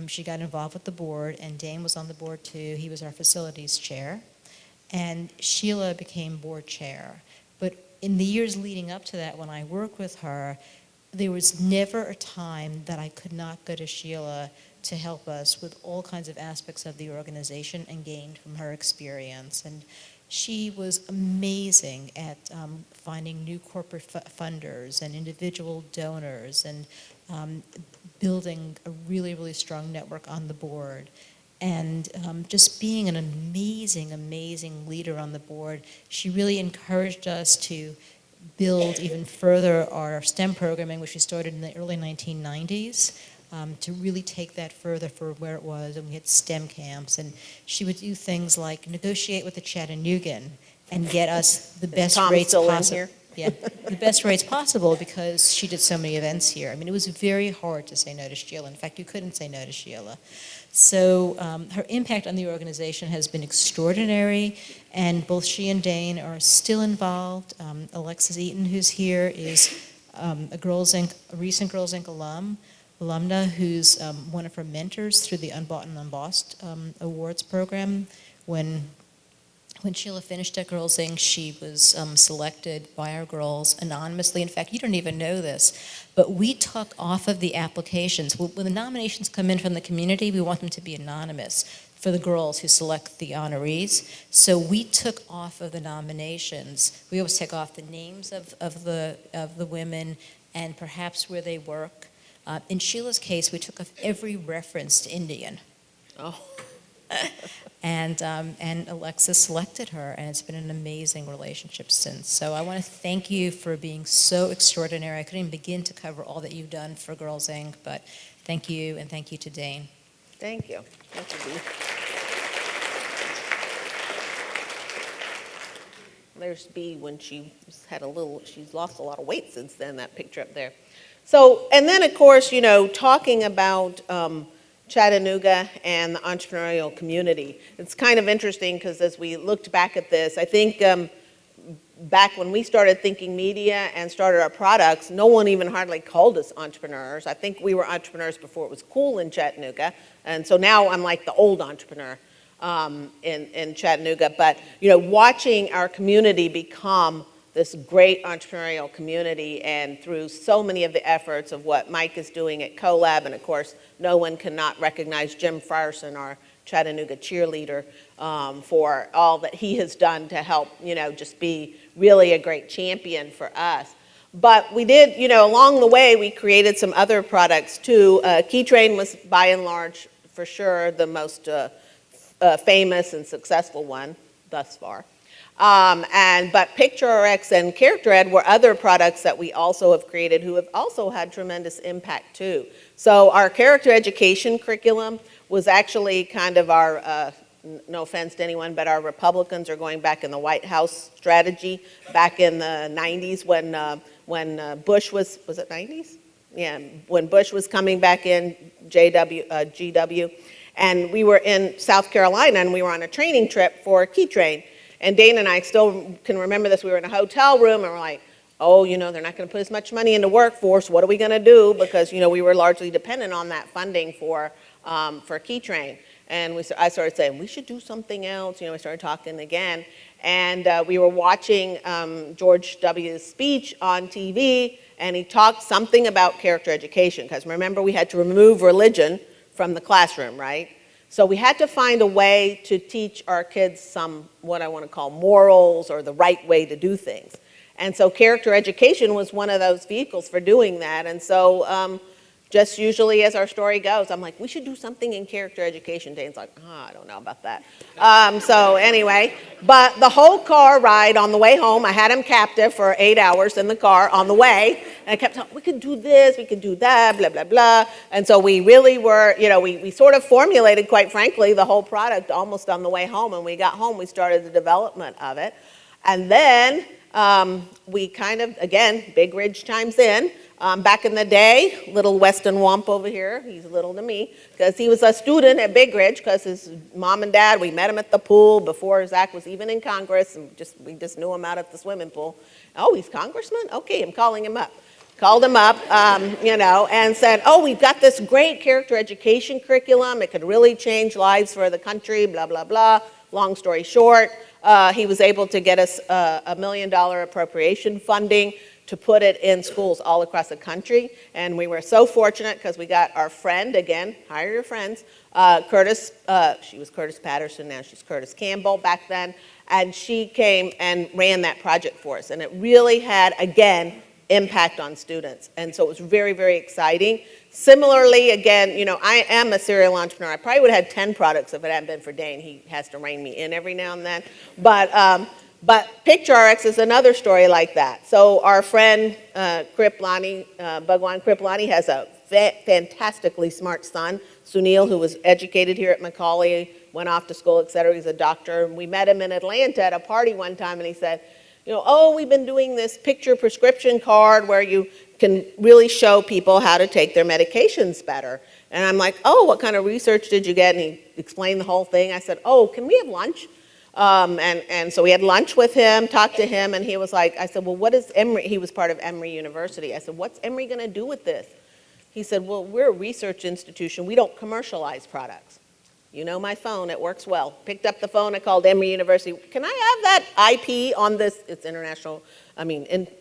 she got involved with the board, and Dane was on the board too. He was our facilities chair. And Sheila became board chair. But in the years leading up to that, when I worked with her, there was never a time that I could not go to Sheila to help us with all kinds of aspects of the organization and gained from her experience. And she was amazing at finding new corporate funders and individual donors, and building a really, really strong network on the board. And just being an amazing, amazing leader on the board. She really encouraged us to build even further our STEM programming, which we started in the early 1990s, to really take that further for where it was. And we had STEM camps, and she would do things like negotiate with the Chattanoogan and get us the best Tom rates still in possible. here? Yeah, the best rates possible, because she did so many events here. I mean, it was very hard to say no to Sheila. In fact, you couldn't say no to Sheila. So her impact on the organization has been extraordinary, and both she and Dane are still involved. Alexis Eaton, who's here, is a recent Girls Inc. alumna, who's one of her mentors through the Unbought and Unbossed Awards program. When Sheila finished at Girls Inc., she was selected by our girls anonymously. In fact, you don't even know this, but we took off of the applications. When the nominations come in from the community, we want them to be anonymous for the girls who select the honorees. So we took off of the nominations. We always take off the names of the women and perhaps where they work. In Sheila's case, we took off every reference to Indian. Oh. And Alexis selected her, and it's been an amazing relationship since. So I want to thank you for being so extraordinary. I couldn't even begin to cover all that you've done for Girls Inc., but thank you, and thank you to Dane. Thank you. Thank you, Dee. There's Bee when she's lost a lot of weight since then, that picture up there. So, and then of course, talking about Chattanooga and the entrepreneurial community. It's kind of interesting because as we looked back at this, I think back when we started thinking media and started our products, no one even hardly called us entrepreneurs. I think we were entrepreneurs before it was cool in Chattanooga, and so now I'm like the old entrepreneur in Chattanooga. But watching our community become this great entrepreneurial community, and through so many of the efforts of what Mike is doing at CoLab, and of course, no one cannot recognize Jim Frierson, our Chattanooga cheerleader, for all that he has done to help, just be really a great champion for us. But we did, along the way, we created some other products too. Keytrain was by and large, for sure, the most famous and successful one thus far. But PictureRx and CharacterEd were other products that we also have created who have also had tremendous impact too. So our character education curriculum was actually kind of our, no offense to anyone, but our Republicans are going back in the White House strategy back in the 90s when Bush was it 90s? Yeah, when Bush was coming back in, GW, and we were in South Carolina and we were on a training trip for Keytrain. And Dane and I still can remember this. We were in a hotel room and we're like, oh, they're not going to put as much money into workforce. What are we going to do? Because, we were largely dependent on that funding for Keytrain. And I started saying, we should do something else. We started talking again. And we were watching George W.'s speech on TV, and he talked something about character education. Because remember, we had to remove religion from the classroom, right? So we had to find a way to teach our kids some, what I want to call morals, or the right way to do things. And so character education was one of those vehicles for doing that. And so just usually as our story goes, I'm like, we should do something in character education. Dane's like, I don't know about that. So anyway, but the whole car ride on the way home, I had him captive for 8 hours in the car on the way. And I kept telling, we could do this, we could do that, blah, blah, blah. And so we really were, we sort of formulated, quite frankly, the whole product almost on the way home. And when we got home, we started the development of it. And then we kind of, again, Big Ridge chimes in. Back in the day, little Weston Wump over here, he's little to me, because he was a student at Big Ridge, because his mom and dad, we met him at the pool before Zach was even in Congress, and we just knew him out at the swimming pool. Oh, he's congressman? Okay, I'm calling him up. Called him up, and said, oh, we've got this great character education curriculum. It could really change lives for the country, blah, blah, blah. Long story short, he was able to get us $1 million appropriation funding to put it in schools all across the country. And we were so fortunate because we got our friend, again, hire your friends, Curtis, she was Curtis Patterson, now she's Curtis Campbell back then, and she came and ran that project for us. And it really had, again, impact on students. And so it was very, very exciting. Similarly, again, I am a serial entrepreneur. I probably would have had 10 products if it hadn't been for Dane. He has to rein me in every now and then. But PictureRx is another story like that. So our friend Bhagwan Kriplani has a fantastically smart son, Sunil, who was educated here at Macaulay, went off to school, et cetera. He's a doctor. And we met him in Atlanta at a party one time, and he said, we've been doing this picture prescription card where you can really show people how to take their medications better. And I'm like, oh, what kind of research did you get? And he explained the whole thing. I said, oh, can we have lunch? And so we had lunch with him, talked to him, and he was like, I said, well, what is Emory? He was part of Emory University. I said, what's Emory going to do with this? He said, well, we're a research institution. We don't commercialize products. My phone, it works well. Picked up the phone, I called Emory University. Can I have that IP on this? It's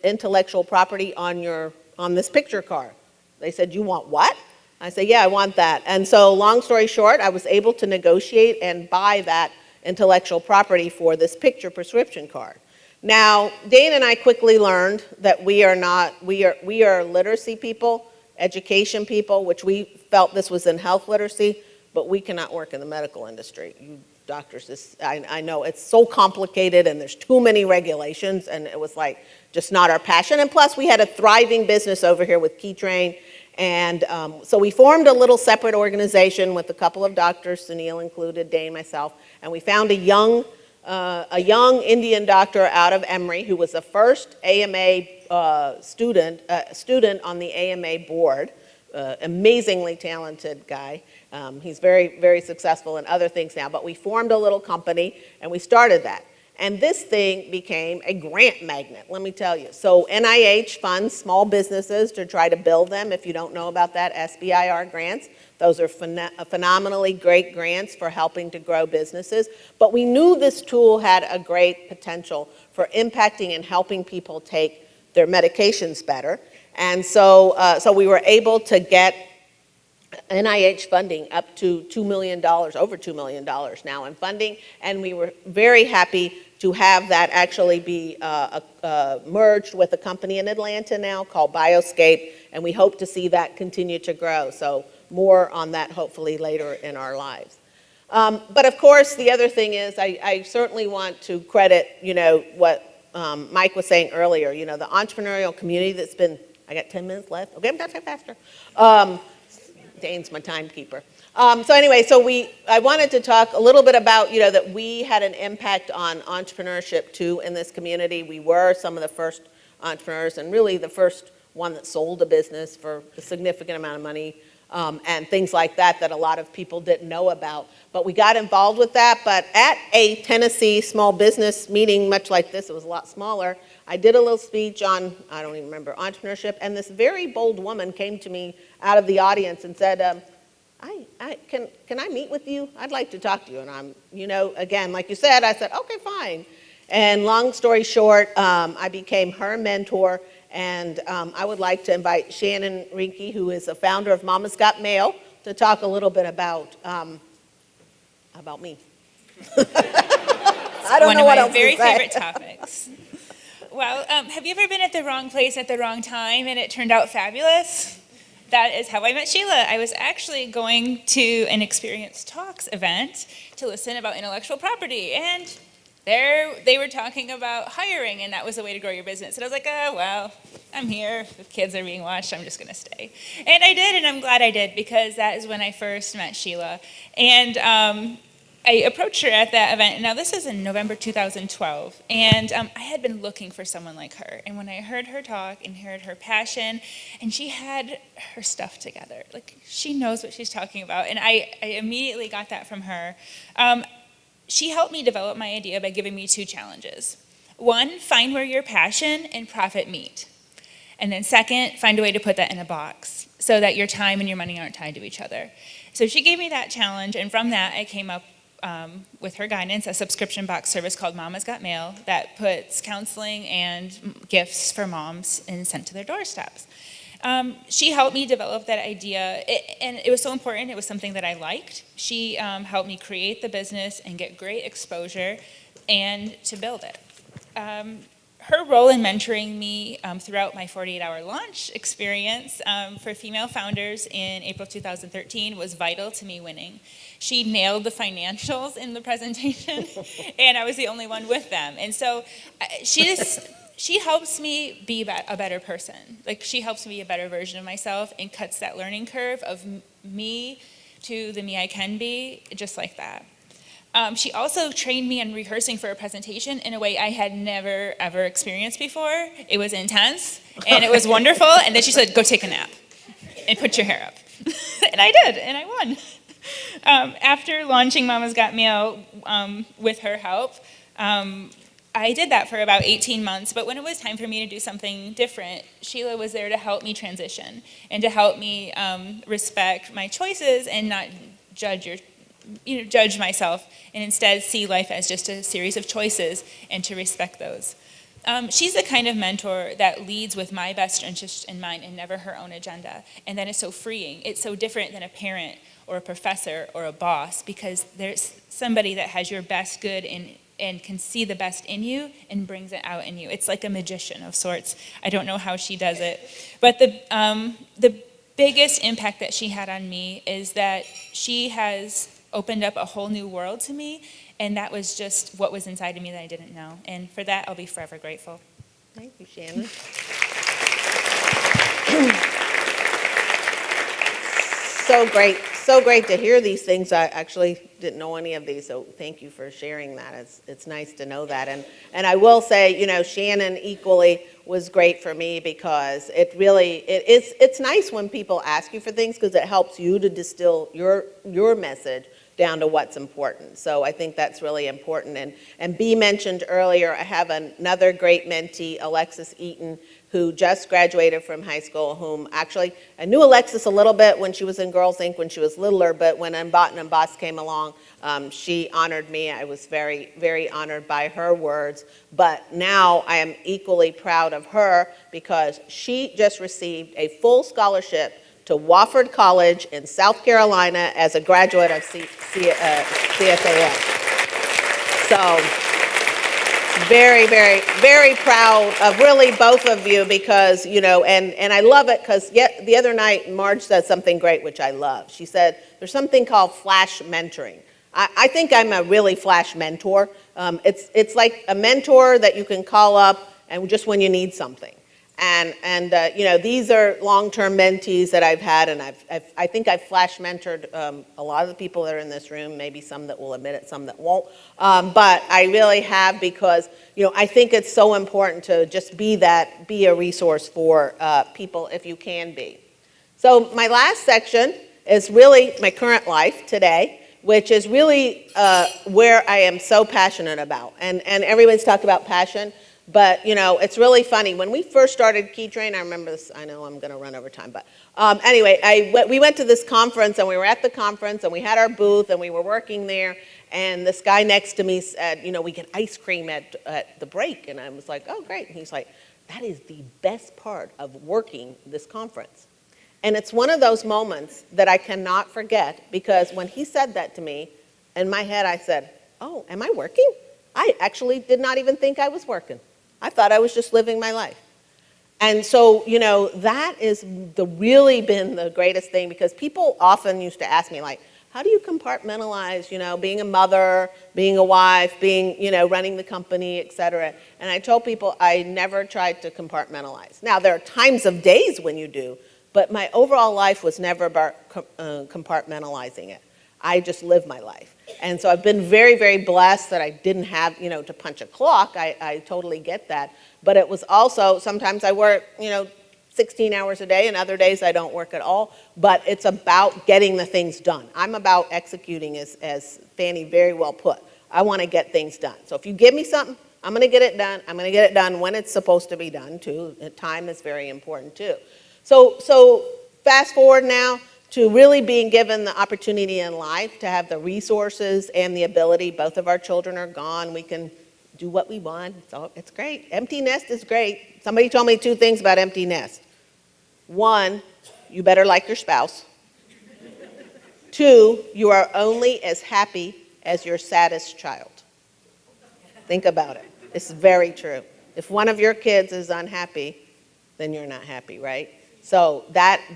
intellectual property on this picture card. They said, you want what? I said, yeah, I want that. And so long story short, I was able to negotiate and buy that intellectual property for this picture prescription card. Now, Dane and I quickly learned that we are literacy people, education people, which we felt this was in health literacy, but we cannot work in the medical industry. You doctors, I know it's so complicated and there's too many regulations, and it was like just not our passion. And plus we had a thriving business over here with KeyTrain. And so we formed a little separate organization with a couple of doctors, Sunil included, Dane, myself, and we found a young Indian doctor out of Emory who was the first AMA student on the AMA board, amazingly talented guy. He's very, very successful in other things now, but we formed a little company and we started that. And this thing became a grant magnet, let me tell you. So NIH funds small businesses to try to build them. If you don't know about that, SBIR grants. Those are phenomenally great grants for helping to grow businesses. But we knew this tool had a great potential for impacting and helping people take their medications better. And so we were able to get NIH funding up to $2 million, over $2 million now in funding, and we were very happy to have that actually be merged with a company in Atlanta now called Bioscape, and we hope to see that continue to grow. So more on that hopefully later in our lives. But of course, the other thing is I certainly want to credit, what Mike was saying earlier, the entrepreneurial community that's been, I got 10 minutes left. Okay, I'm going to say faster. Dane's my timekeeper. So anyway, I wanted to talk a little bit about, that we had an impact on entrepreneurship too in this community. We were some of the first entrepreneurs and really the first one that sold a business for a significant amount of money and things like that a lot of people didn't know about. But we got involved with that. But at a Tennessee small business meeting, much like this, it was a lot smaller, I did a little speech on, I don't even remember, entrepreneurship, and this very bold woman came to me out of the audience and said, can I meet with you? I'd like to talk to you. And I'm, again, like you said, I said, okay, fine. And long story short, I became her mentor, and I would like to invite Shannon Rinke, who is a founder of Mama's Got Mail, to talk a little bit about me. I don't know what else to say. One of my very favorite topics. Well, have you ever been at the wrong place at the wrong time and it turned out fabulous? that is how I met Sheila. I was actually going to an Experience Talks event to listen about intellectual property, and there they were talking about hiring, and that was a way to grow your business. And I was like, oh, well, I'm here. The kids are being watched. I'm just going to stay. And I did, and I'm glad I did, because that is when I first met Sheila. And I approached her at that event. Now, this is in November 2012, and I had been looking for someone like her. And when I heard her talk and heard her passion, and she had her stuff together, like she knows what she's talking about, and I immediately got that from her. She helped me develop my idea by giving me 2 challenges. 1, find where your passion and profit meet. And then second, find a way to put that in a box so that your time and your money aren't tied to each other. So she gave me that challenge, and from that I came up with her guidance, a subscription box service called Mama's Got Mail that puts counseling and gifts for moms and sent to their doorsteps. She helped me develop that idea, and it was so important. It was something that I liked. She helped me create the business and get great exposure and to build it. Her role in mentoring me throughout my 48-hour launch experience for female founders in April 2013 was vital to me winning. She nailed the financials in the presentation, and I was the only one with them. And so she helps me be a better person. Like, she helps me be a better version of myself and cuts that learning curve of me to the me I can be, just like that. She also trained me in rehearsing for a presentation in a way I had never, ever experienced before. It was intense, and it was wonderful, and then she said, go take a nap and put your hair up. And I did, and I won. After launching Mama's Got Mail with her help, I did that for about 18 months, but when it was time for me to do something different, Sheila was there to help me transition and to help me respect my choices and not judge myself, and instead see life as just a series of choices and to respect those. She's the kind of mentor that leads with my best interest in mind and never her own agenda, and that is so freeing. It's so different than a parent or a professor or a boss, because there's somebody that has your best good and can see the best in you and brings it out in you. It's like a magician of sorts. I don't know how she does it, but the biggest impact that she had on me is that she has opened up a whole new world to me, and that was just what was inside of me that I didn't know. And for that, I'll be forever grateful. Thank you, Shannon. So great to hear these things. I actually didn't know any of these, so thank you for sharing that. It's nice to know that. And I will say, Shannon equally was great for me, because it's nice when people ask you for things, because it helps you to distill your message down to what's important. So I think that's really important. And Bea mentioned earlier, I have another great mentee, Alexis Eaton, who just graduated from high school, whom actually, I knew Alexis a little bit when she was in Girls Inc. when she was littler, but when Unbought and Unbossed came along, she honored me. I was very, very honored by her words. But now I am equally proud of her, because she just received a full scholarship to Wofford College in South Carolina as a graduate of CSAM. So, very, very, very proud of really both of you, because, and I love it, because the other night Marge said something great, which I love. She said, there's something called flash mentoring. I think I'm a really flash mentor. It's like a mentor that you can call up and just when you need something. And these are long-term mentees that I've had, and I think I've flash mentored a lot of the people that are in this room, maybe some that will admit it, some that won't. But I really have, because, I think it's so important to just be a resource for people if you can be. So my last section is really my current life today, which is really where I am so passionate about. And everybody's talked about passion. But, it's really funny. When we first started KeyTrain, I remember this, I know I'm going to run over time, but anyway, we went to this conference, and we were at the conference, and we had our booth, and we were working there, and this guy next to me said, we get ice cream at the break, and I was like, oh, great. And he's like, that is the best part of working this conference. And it's one of those moments that I cannot forget, because when he said that to me, in my head I said, oh, am I working? I actually did not even think I was working. I thought I was just living my life. And so, that is really been the greatest thing, because people often used to ask me, like, how do you compartmentalize, being a mother, being a wife, being, running the company, et cetera. And I told people I never tried to compartmentalize. Now, there are times of days when you do, but my overall life was never about compartmentalizing it. I just lived my life. And so I've been very, very blessed that I didn't have, to punch a clock. I totally get that. But it was also, sometimes I work, 16 hours a day, and other days I don't work at all. But it's about getting the things done. I'm about executing, as Fanny very well put. I want to get things done. So if you give me something, I'm going to get it done. I'm going to get it done when it's supposed to be done, too. Time is very important, too. So fast forward now to really being given the opportunity in life to have the resources and the ability. Both of our children are gone. We can do what we want. It's great. Empty nest is great. Somebody told me 2 things about empty nest. 1, you better like your spouse. 2, you are only as happy as your saddest child. Think about it. It's very true. If one of your kids is unhappy, then you're not happy, right? So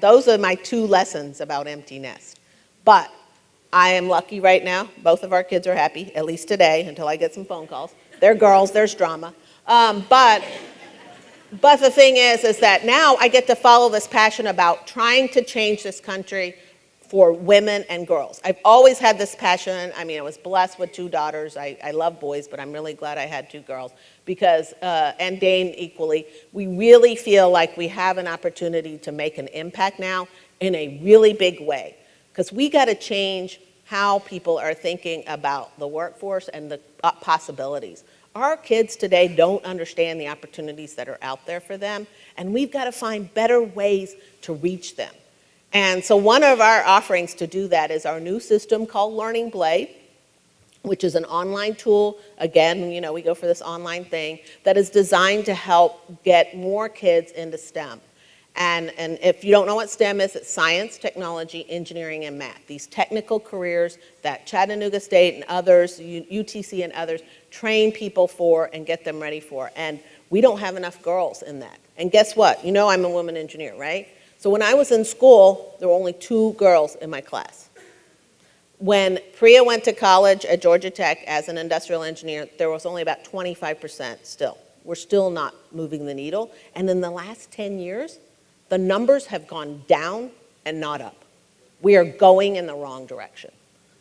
those are my 2 lessons about empty nest. But I am lucky right now. Both of our kids are happy, at least today, until I get some phone calls. They're girls, there's drama. But the thing is that now I get to follow this passion about trying to change this country for women and girls. I've always had this passion. I mean, I was blessed with 2 daughters. I love boys, but I'm really glad I had 2 girls, because, and Dane equally, we really feel like we have an opportunity to make an impact now in a really big way. Because we got to change how people are thinking about the workforce and the possibilities. Our kids today don't understand the opportunities that are out there for them, and we've got to find better ways to reach them. And so one of our offerings to do that is our new system called Learning Blade, which is an online tool. Again, we go for this online thing that is designed to help get more kids into STEM. And if you don't know what STEM is, it's science, technology, engineering, and math. These technical careers that Chattanooga State and others, UTC and others, train people for and get them ready for. And we don't have enough girls in that. And guess what? I'm a woman engineer, right? So when I was in school, there were only 2 girls in my class. When Priya went to college at Georgia Tech as an industrial engineer, there was only about 25% still. We're still not moving the needle. And in the last 10 years, the numbers have gone down and not up. We are going in the wrong direction.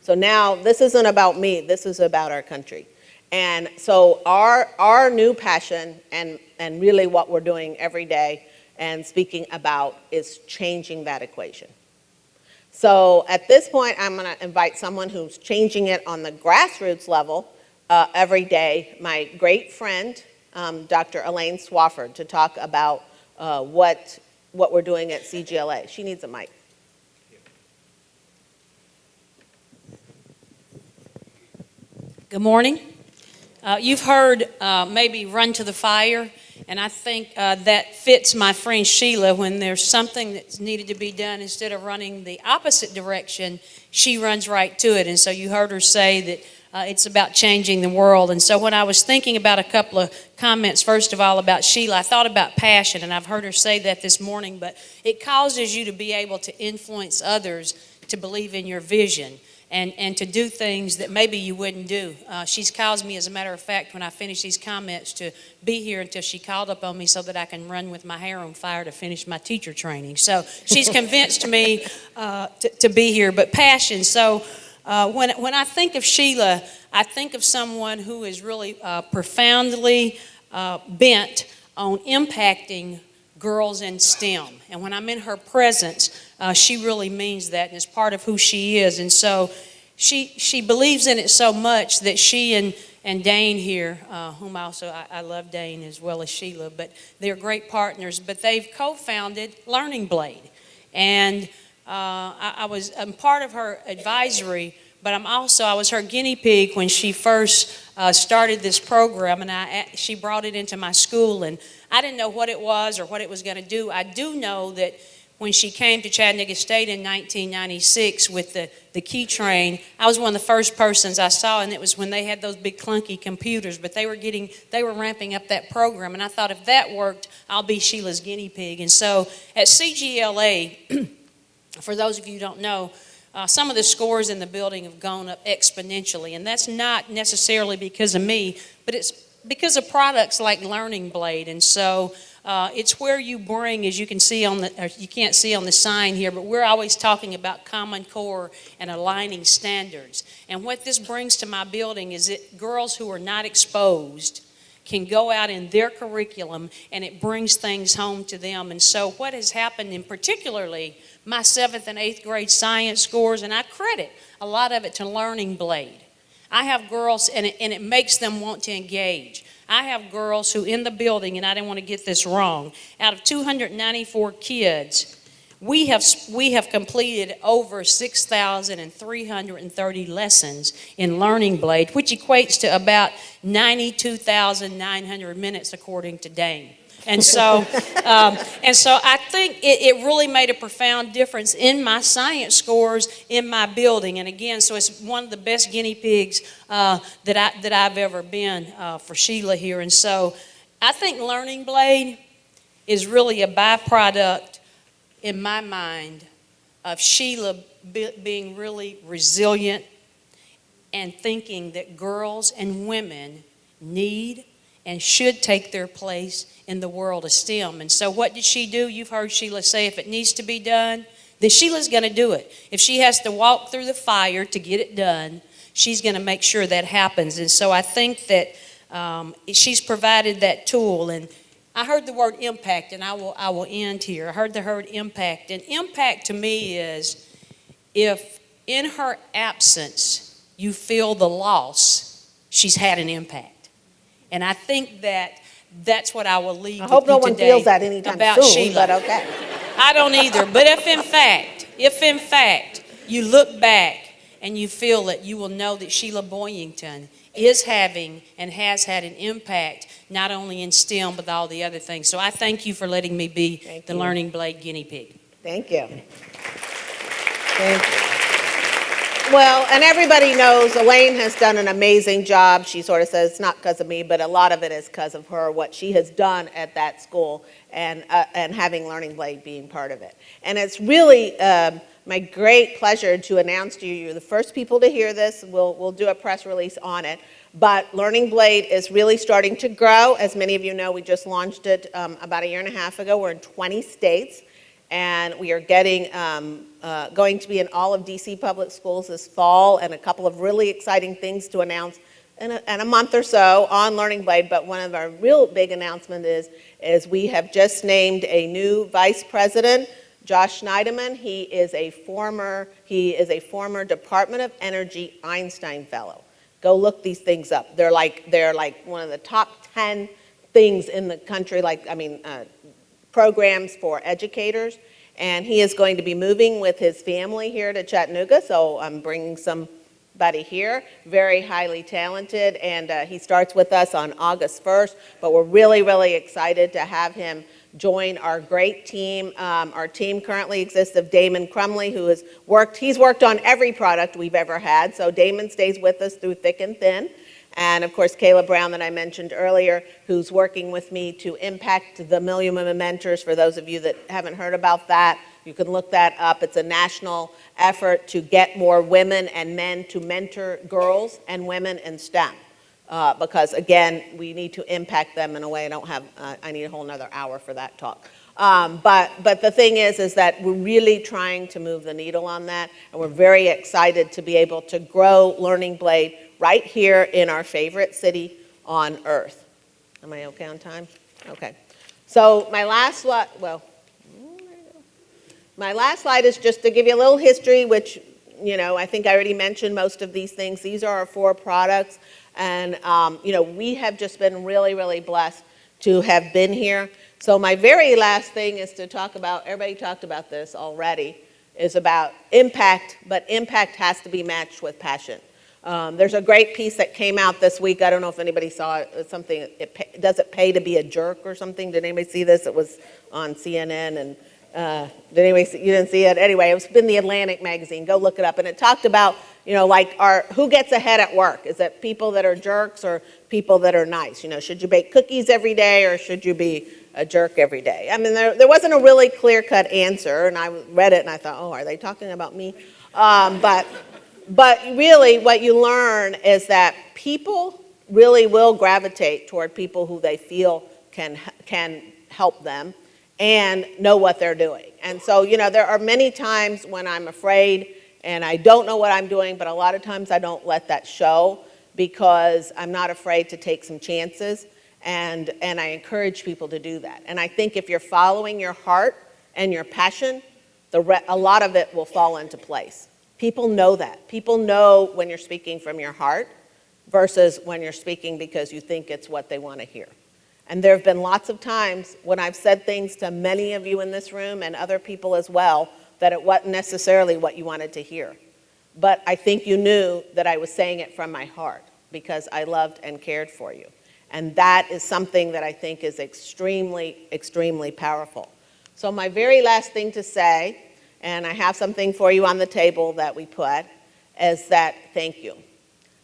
So now, this isn't about me, this is about our country. And so our new passion and really what we're doing every day and speaking about is changing that equation. So at this point, I'm going to invite someone who's changing it on the grassroots level every day, my great friend, Dr. Elaine Swafford, to talk about what we're doing at CGLA. She needs a mic. Good morning. You've heard maybe run to the fire, and I think that fits my friend Sheila. When there's something that's needed to be done, instead of running the opposite direction, she runs right to it. And so you heard her say that it's about changing the world. And so when I was thinking about a couple of comments, first of all, about Sheila, I thought about passion, and I've heard her say that this morning, but it causes you to be able to influence others to believe in your vision and to do things that maybe you wouldn't do. She's caused me, as a matter of fact, when I finish these comments, to be here until she called up on me so that I can run with my hair on fire to finish my teacher training. So she's convinced me to be here. But passion, so when I think of Sheila, I think of someone who is really profoundly bent on impacting girls in STEM. And when I'm in her presence, she really means that, and it's part of who she is. And so she believes in it so much that she and Dane here, whom I love Dane as well as Sheila, but they're great partners, but they've co-founded Learning Blade. And I'm part of her advisory, but I was her guinea pig when she first started this program, and she brought it into my school, and I didn't know what it was or what it was going to do. I do know that when she came to Chattanooga State in 1996 with the key train, I was one of the first persons I saw, and it was when they had those big clunky computers, but they were ramping up that program, and I thought if that worked, I'll be Sheila's guinea pig. And so at CGLA, for those of you who don't know, some of the scores in the building have gone up exponentially, and that's not necessarily because of me, but it's because of products like Learning Blade. And so it's where you bring, as you can see or you can't see on the sign here, but we're always talking about Common Core and aligning standards. And what this brings to my building is that girls who are not exposed can go out in their curriculum, and it brings things home to them. And so what has happened, in particularly my 7th and 8th grade science scores, and I credit a lot of it to Learning Blade. I have girls, and it makes them want to engage. I have girls who in the building, and I didn't want to get this wrong, out of 294 kids, we have completed over 6,330 lessons in Learning Blade, which equates to about 92,900 minutes according to Dane. And so I think it really made a profound difference in my science scores in my building. And again, so it's one of the best guinea pigs that I've ever been for Sheila here. And so I think Learning Blade is really a byproduct, in my mind, of Sheila being really resilient and thinking that girls and women need and should take their place in the world of STEM. And so what did she do? You've heard Sheila say, if it needs to be done, then Sheila's going to do it. If she has to walk through the fire to get it done, she's going to make sure that happens. And so I think that she's provided that tool. And I heard the word impact, and I will end here. I heard the word impact. And impact to me is if in her absence you feel the loss, she's had an impact. And I think that's what I will leave I hope with you no one today feels that anytime about soon, Sheila. but okay. I don't either. But if in fact you look back and you feel it, you will know that Sheila Boyington is having and has had an impact not only in STEM but all the other things. So I thank you for letting me be the Learning Blade guinea pig. Thank you. Thank you. Well, and everybody knows Elaine has done an amazing job. She sort of says it's not because of me, but a lot of it is because of her, what she has done at that school, and having Learning Blade being part of it. And it's really my great pleasure to announce to you, you're the first people to hear this. We'll do a press release on it. But Learning Blade is really starting to grow. As many of you know, we just launched it about a year and a half ago. We're in 20 states. And we are going to be in all of DC public schools this fall, and a couple of really exciting things to announce in a month or so on Learning Blade. But one of our real big announcements is we have just named a new vice president, Josh Schneiderman. He is a former Department of Energy Einstein Fellow. Go look these things up. They're like one of the top 10 things in the country. Programs for educators, and he is going to be moving with his family here to Chattanooga, so I'm bringing somebody here, very highly talented, and he starts with us on August 1st, but we're really, really excited to have him join our great team. Our team currently exists of Damon Crumley, he's worked on every product we've ever had, so Damon stays with us through thick and thin. And of course, Kayla Brown that I mentioned earlier, who's working with me to impact the Million Women Mentors. For those of you that haven't heard about that, you can look that up. It's a national effort to get more women and men to mentor girls and women in STEM. Because again, we need to impact them in a way. I need a whole nother hour for that talk. But the thing is that we're really trying to move the needle on that, and we're very excited to be able to grow Learning Blade right here in our favorite city on earth. Am I okay on time? Okay. So my last slide, is just to give you a little history, which, I think I already mentioned most of these things. These are our 4 products, and, we have just been really, really blessed to have been here. So my very last thing is to talk about, everybody talked about this already, is about impact, but impact has to be matched with passion. There's a great piece that came out this week. I don't know if anybody saw it. It's something, does it pay to be a jerk or something? Did anybody see this? It was on CNN, Did anybody see, you didn't see it? Anyway, it was in the Atlantic magazine. Go look it up. And it talked about, like who gets ahead at work? Is it people that are jerks or people that are nice? Should you bake cookies every day or should you be a jerk every day? I mean, there wasn't a really clear-cut answer, and I read it and I thought, oh, are they talking about me? But really what you learn is that people really will gravitate toward people who they feel can help them and know what they're doing. And so, there are many times when I'm afraid and I don't know what I'm doing, but a lot of times I don't let that show because I'm not afraid to take some chances, and I encourage people to do that. And I think if you're following your heart and your passion, a lot of it will fall into place. People know that. People know when you're speaking from your heart versus when you're speaking because you think it's what they want to hear. And there have been lots of times when I've said things to many of you in this room and other people as well that it wasn't necessarily what you wanted to hear. But I think you knew that I was saying it from my heart because I loved and cared for you. And that is something that I think is extremely, extremely powerful. So my very last thing to say, and I have something for you on the table that we put, is that thank you.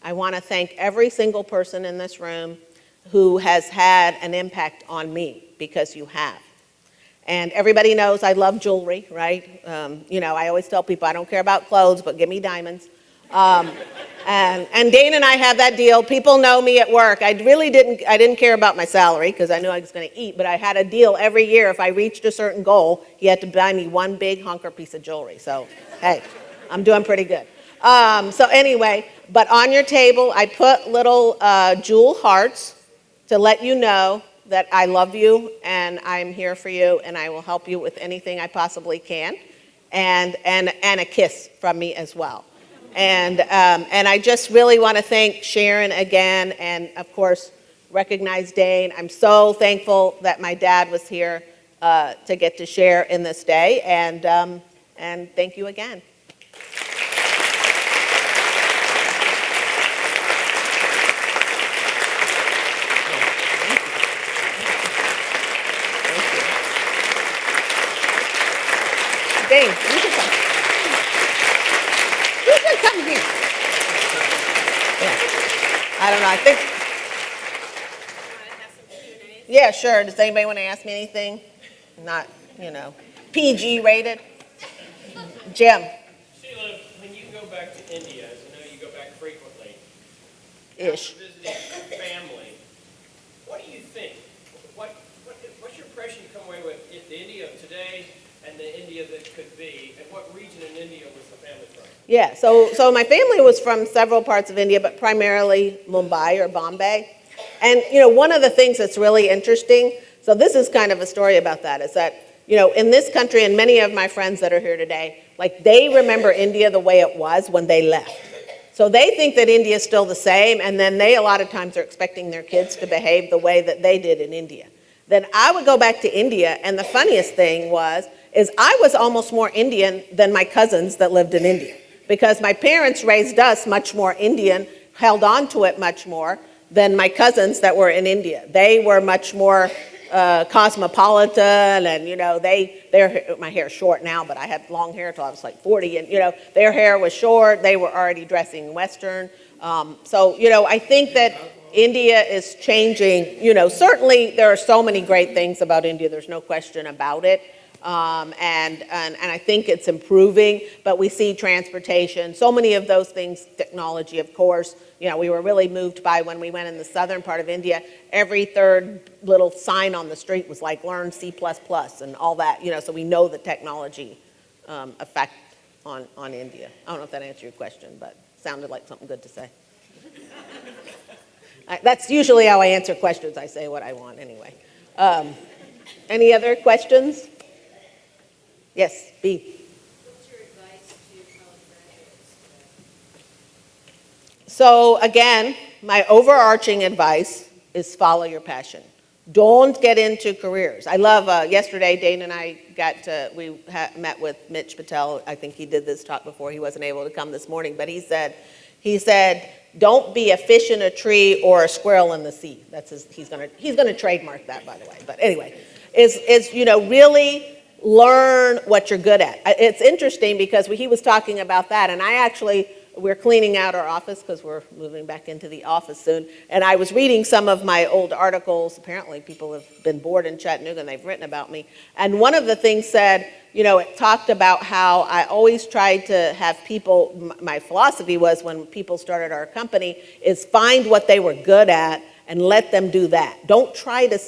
I want to thank every single person in this room who has had an impact on me, because you have. And everybody knows I love jewelry, right? I always tell people I don't care about clothes, but give me diamonds. And Dane and I have that deal. People know me at work. I didn't care about my salary because I knew I was going to eat, but I had a deal every year. If I reached a certain goal, he had to buy me one big hunker piece of jewelry. So, hey, I'm doing pretty good. So anyway, but on your table, I put little jewel hearts to let you know that I love you and I'm here for you and I will help you with anything I possibly can, and a kiss from me as well. And I just really want to thank Sharon again, and of course recognize Dane. I'm so thankful that my dad was here to get to share in this day, and thank you again. Dane, you can come. You can come here. Yeah. I don't know, I think. Yeah, sure. Does anybody want to ask me anything? Not, PG rated. Jim. Sheila, when you go back to India, as you know, you go back frequently. Ish. After visiting family, what do you think? What's your impression you come away with the India of today and the India that could be, and what region in India was the family from? Yeah, so my family was from several parts of India, but primarily Mumbai or Bombay. And, one of the things that's really interesting, so this is kind of a story about that, is that, in this country, and many of my friends that are here today, they remember India the way it was when they left. So they think that India is still the same, and then they a lot of times are expecting their kids to behave the way that they did in India. Then I would go back to India, and the funniest thing is I was almost more Indian than my cousins that lived in India, because my parents raised us much more Indian, held on to it much more than my cousins that were in India. They were much more cosmopolitan, and my hair's short now, but I had long hair till I was 40, and their hair was short. They were already dressing Western. So I think that India is changing. Certainly there are so many great things about India. There's no question about it. And I think it's improving, but we see transportation, so many of those things, technology, of course. We were really moved by when we went in the southern part of India, every third little sign on the street was learn C++ and all that, so we know the technology effect on India. I don't know if that answered your question, but it sounded like something good to say. That's usually how I answer questions. I say what I want anyway. Any other questions? Yes, B. What's your advice to college graduates? So again, my overarching advice is follow your passion. Don't get into careers. I love, yesterday Dane and I met with Mitch Patel. I think he did this talk before. He wasn't able to come this morning, but he said, don't be a fish in a tree or a squirrel in the sea. That's he's gonna trademark that, by the way. But anyway, is really learn what you're good at. It's interesting because he was talking about that, and we're cleaning out our office because we're moving back into the office soon. And I was reading some of my old articles. Apparently, people have been bored in Chattanooga and they've written about me. And one of the things said, it talked about how I always tried to have people, my philosophy was when people started our company, is find what they were good at and let them do that. Don't try to,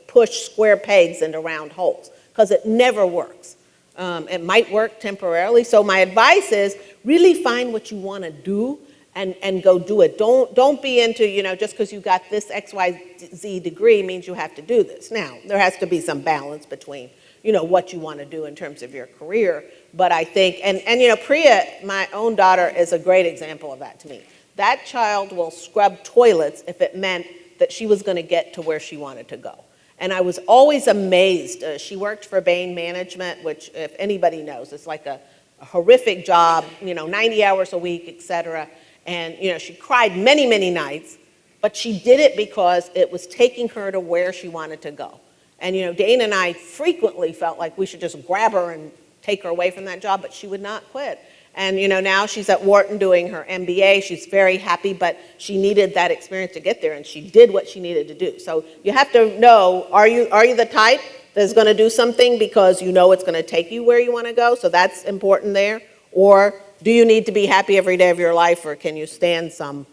push square pegs into round holes, because it never works. It might work temporarily. So my advice is really find what you want to do and go do it. Don't be into, just because you got this XYZ degree means you have to do this. Now, there has to be some balance between, what you want to do in terms of your career. But I think, and Priya, my own daughter, is a great example of that to me. That child will scrub toilets if it meant that she was going to get to where she wanted to go. And I was always amazed. She worked for Bain Management, which, if anybody knows, it's like a horrific job, 90 hours a week, et cetera. And, she cried many, many nights, but she did it because it was taking her to where she wanted to go. And, Dane and I frequently felt like we should just grab her and take her away from that job, but she would not quit. And, now she's at Wharton doing her MBA. She's very happy, but she needed that experience to get there, and she did what she needed to do. So you have to know, are you the type that's going to do something because you know it's going to take you where you want to go? So that's important there. Or do you need to be happy every day of your life, or can you stand some,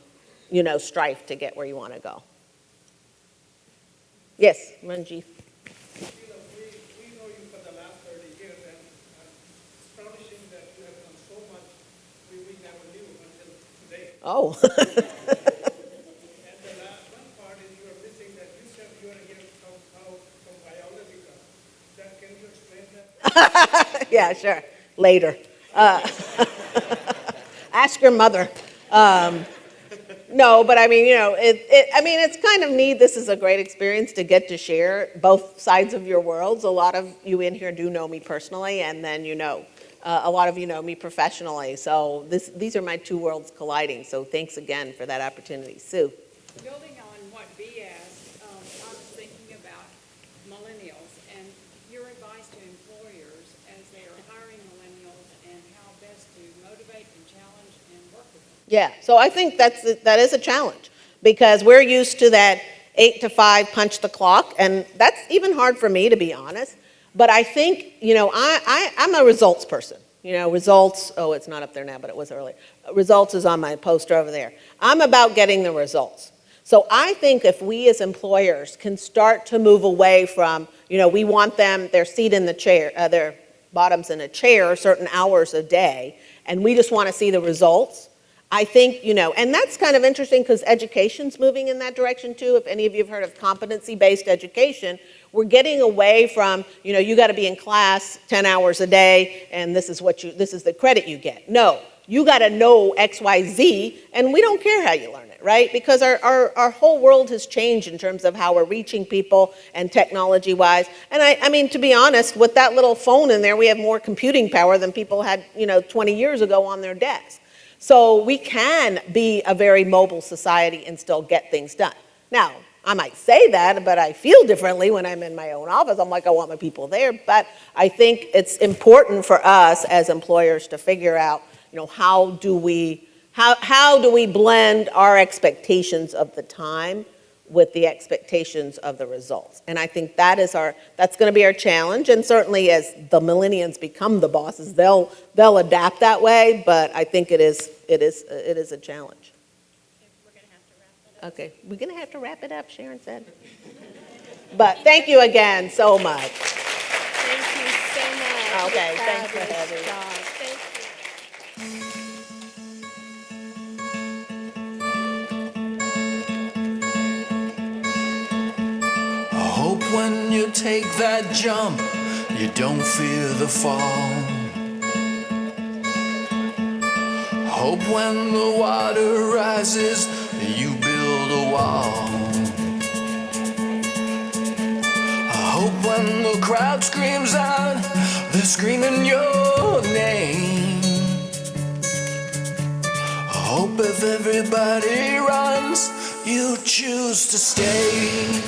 strife to get where you want to go? Yes, Ranjit. We know you for the last 30 years, and it's astonishing that you have done so much we never knew until today. Oh. And the last one part is you are missing that you said you are here from biology class. Can you explain that? Yeah, sure. Later. Ask your mother. No, but I mean, it's kind of neat. This is a great experience to get to share both sides of your worlds. A lot of you in here do know me personally, and then a lot of you know me professionally. So these are my two worlds colliding. So thanks again for that opportunity. Sue. Building on what Bea asked, I was thinking about millennials and your advice to employers as they are hiring millennials and how best to motivate and challenge and work with them. Yeah, so I think that is a challenge because we're used to that 8 to 5 punch the clock, and that's even hard for me, to be honest. But I think, I'm a results person. Results, it's not up there now, but it was earlier. Results is on my poster over there. I'm about getting the results. So I think if we as employers can start to move away from, we want them, their seat in the chair, their bottoms in a chair certain hours a day, and we just want to see the results. I think, and that's kind of interesting because education's moving in that direction too. If any of you have heard of competency-based education, we're getting away from, you got to be in class 10 hours a day and this is the credit you get. No, you got to know X, Y, Z, and we don't care how you learn it, right? Because our whole world has changed in terms of how we're reaching people and technology-wise. And I mean, to be honest, with that little phone in there, we have more computing power than people had, 20 years ago on their desk. So we can be a very mobile society and still get things done. Now, I might say that, but I feel differently when I'm in my own office. I'm like, I want my people there. But I think it's important for us as employers to figure out, how do we blend our expectations of the time with the expectations of the results. And I think that's going to be our challenge. And certainly as the millennials become the bosses, they'll adapt that way. But I think it is a challenge. We're going to have to wrap it up. Okay, we're going to have to wrap it up, Sharon said. But thank you again so much. Thank you so much. Okay, thanks for Fabulous having me. job. Thank you. I hope when you take that jump, you don't fear the fall. Hope when the water rises, you build a wall. I hope when the crowd screams out, they're screaming your name. I hope if everybody runs, you choose to stay.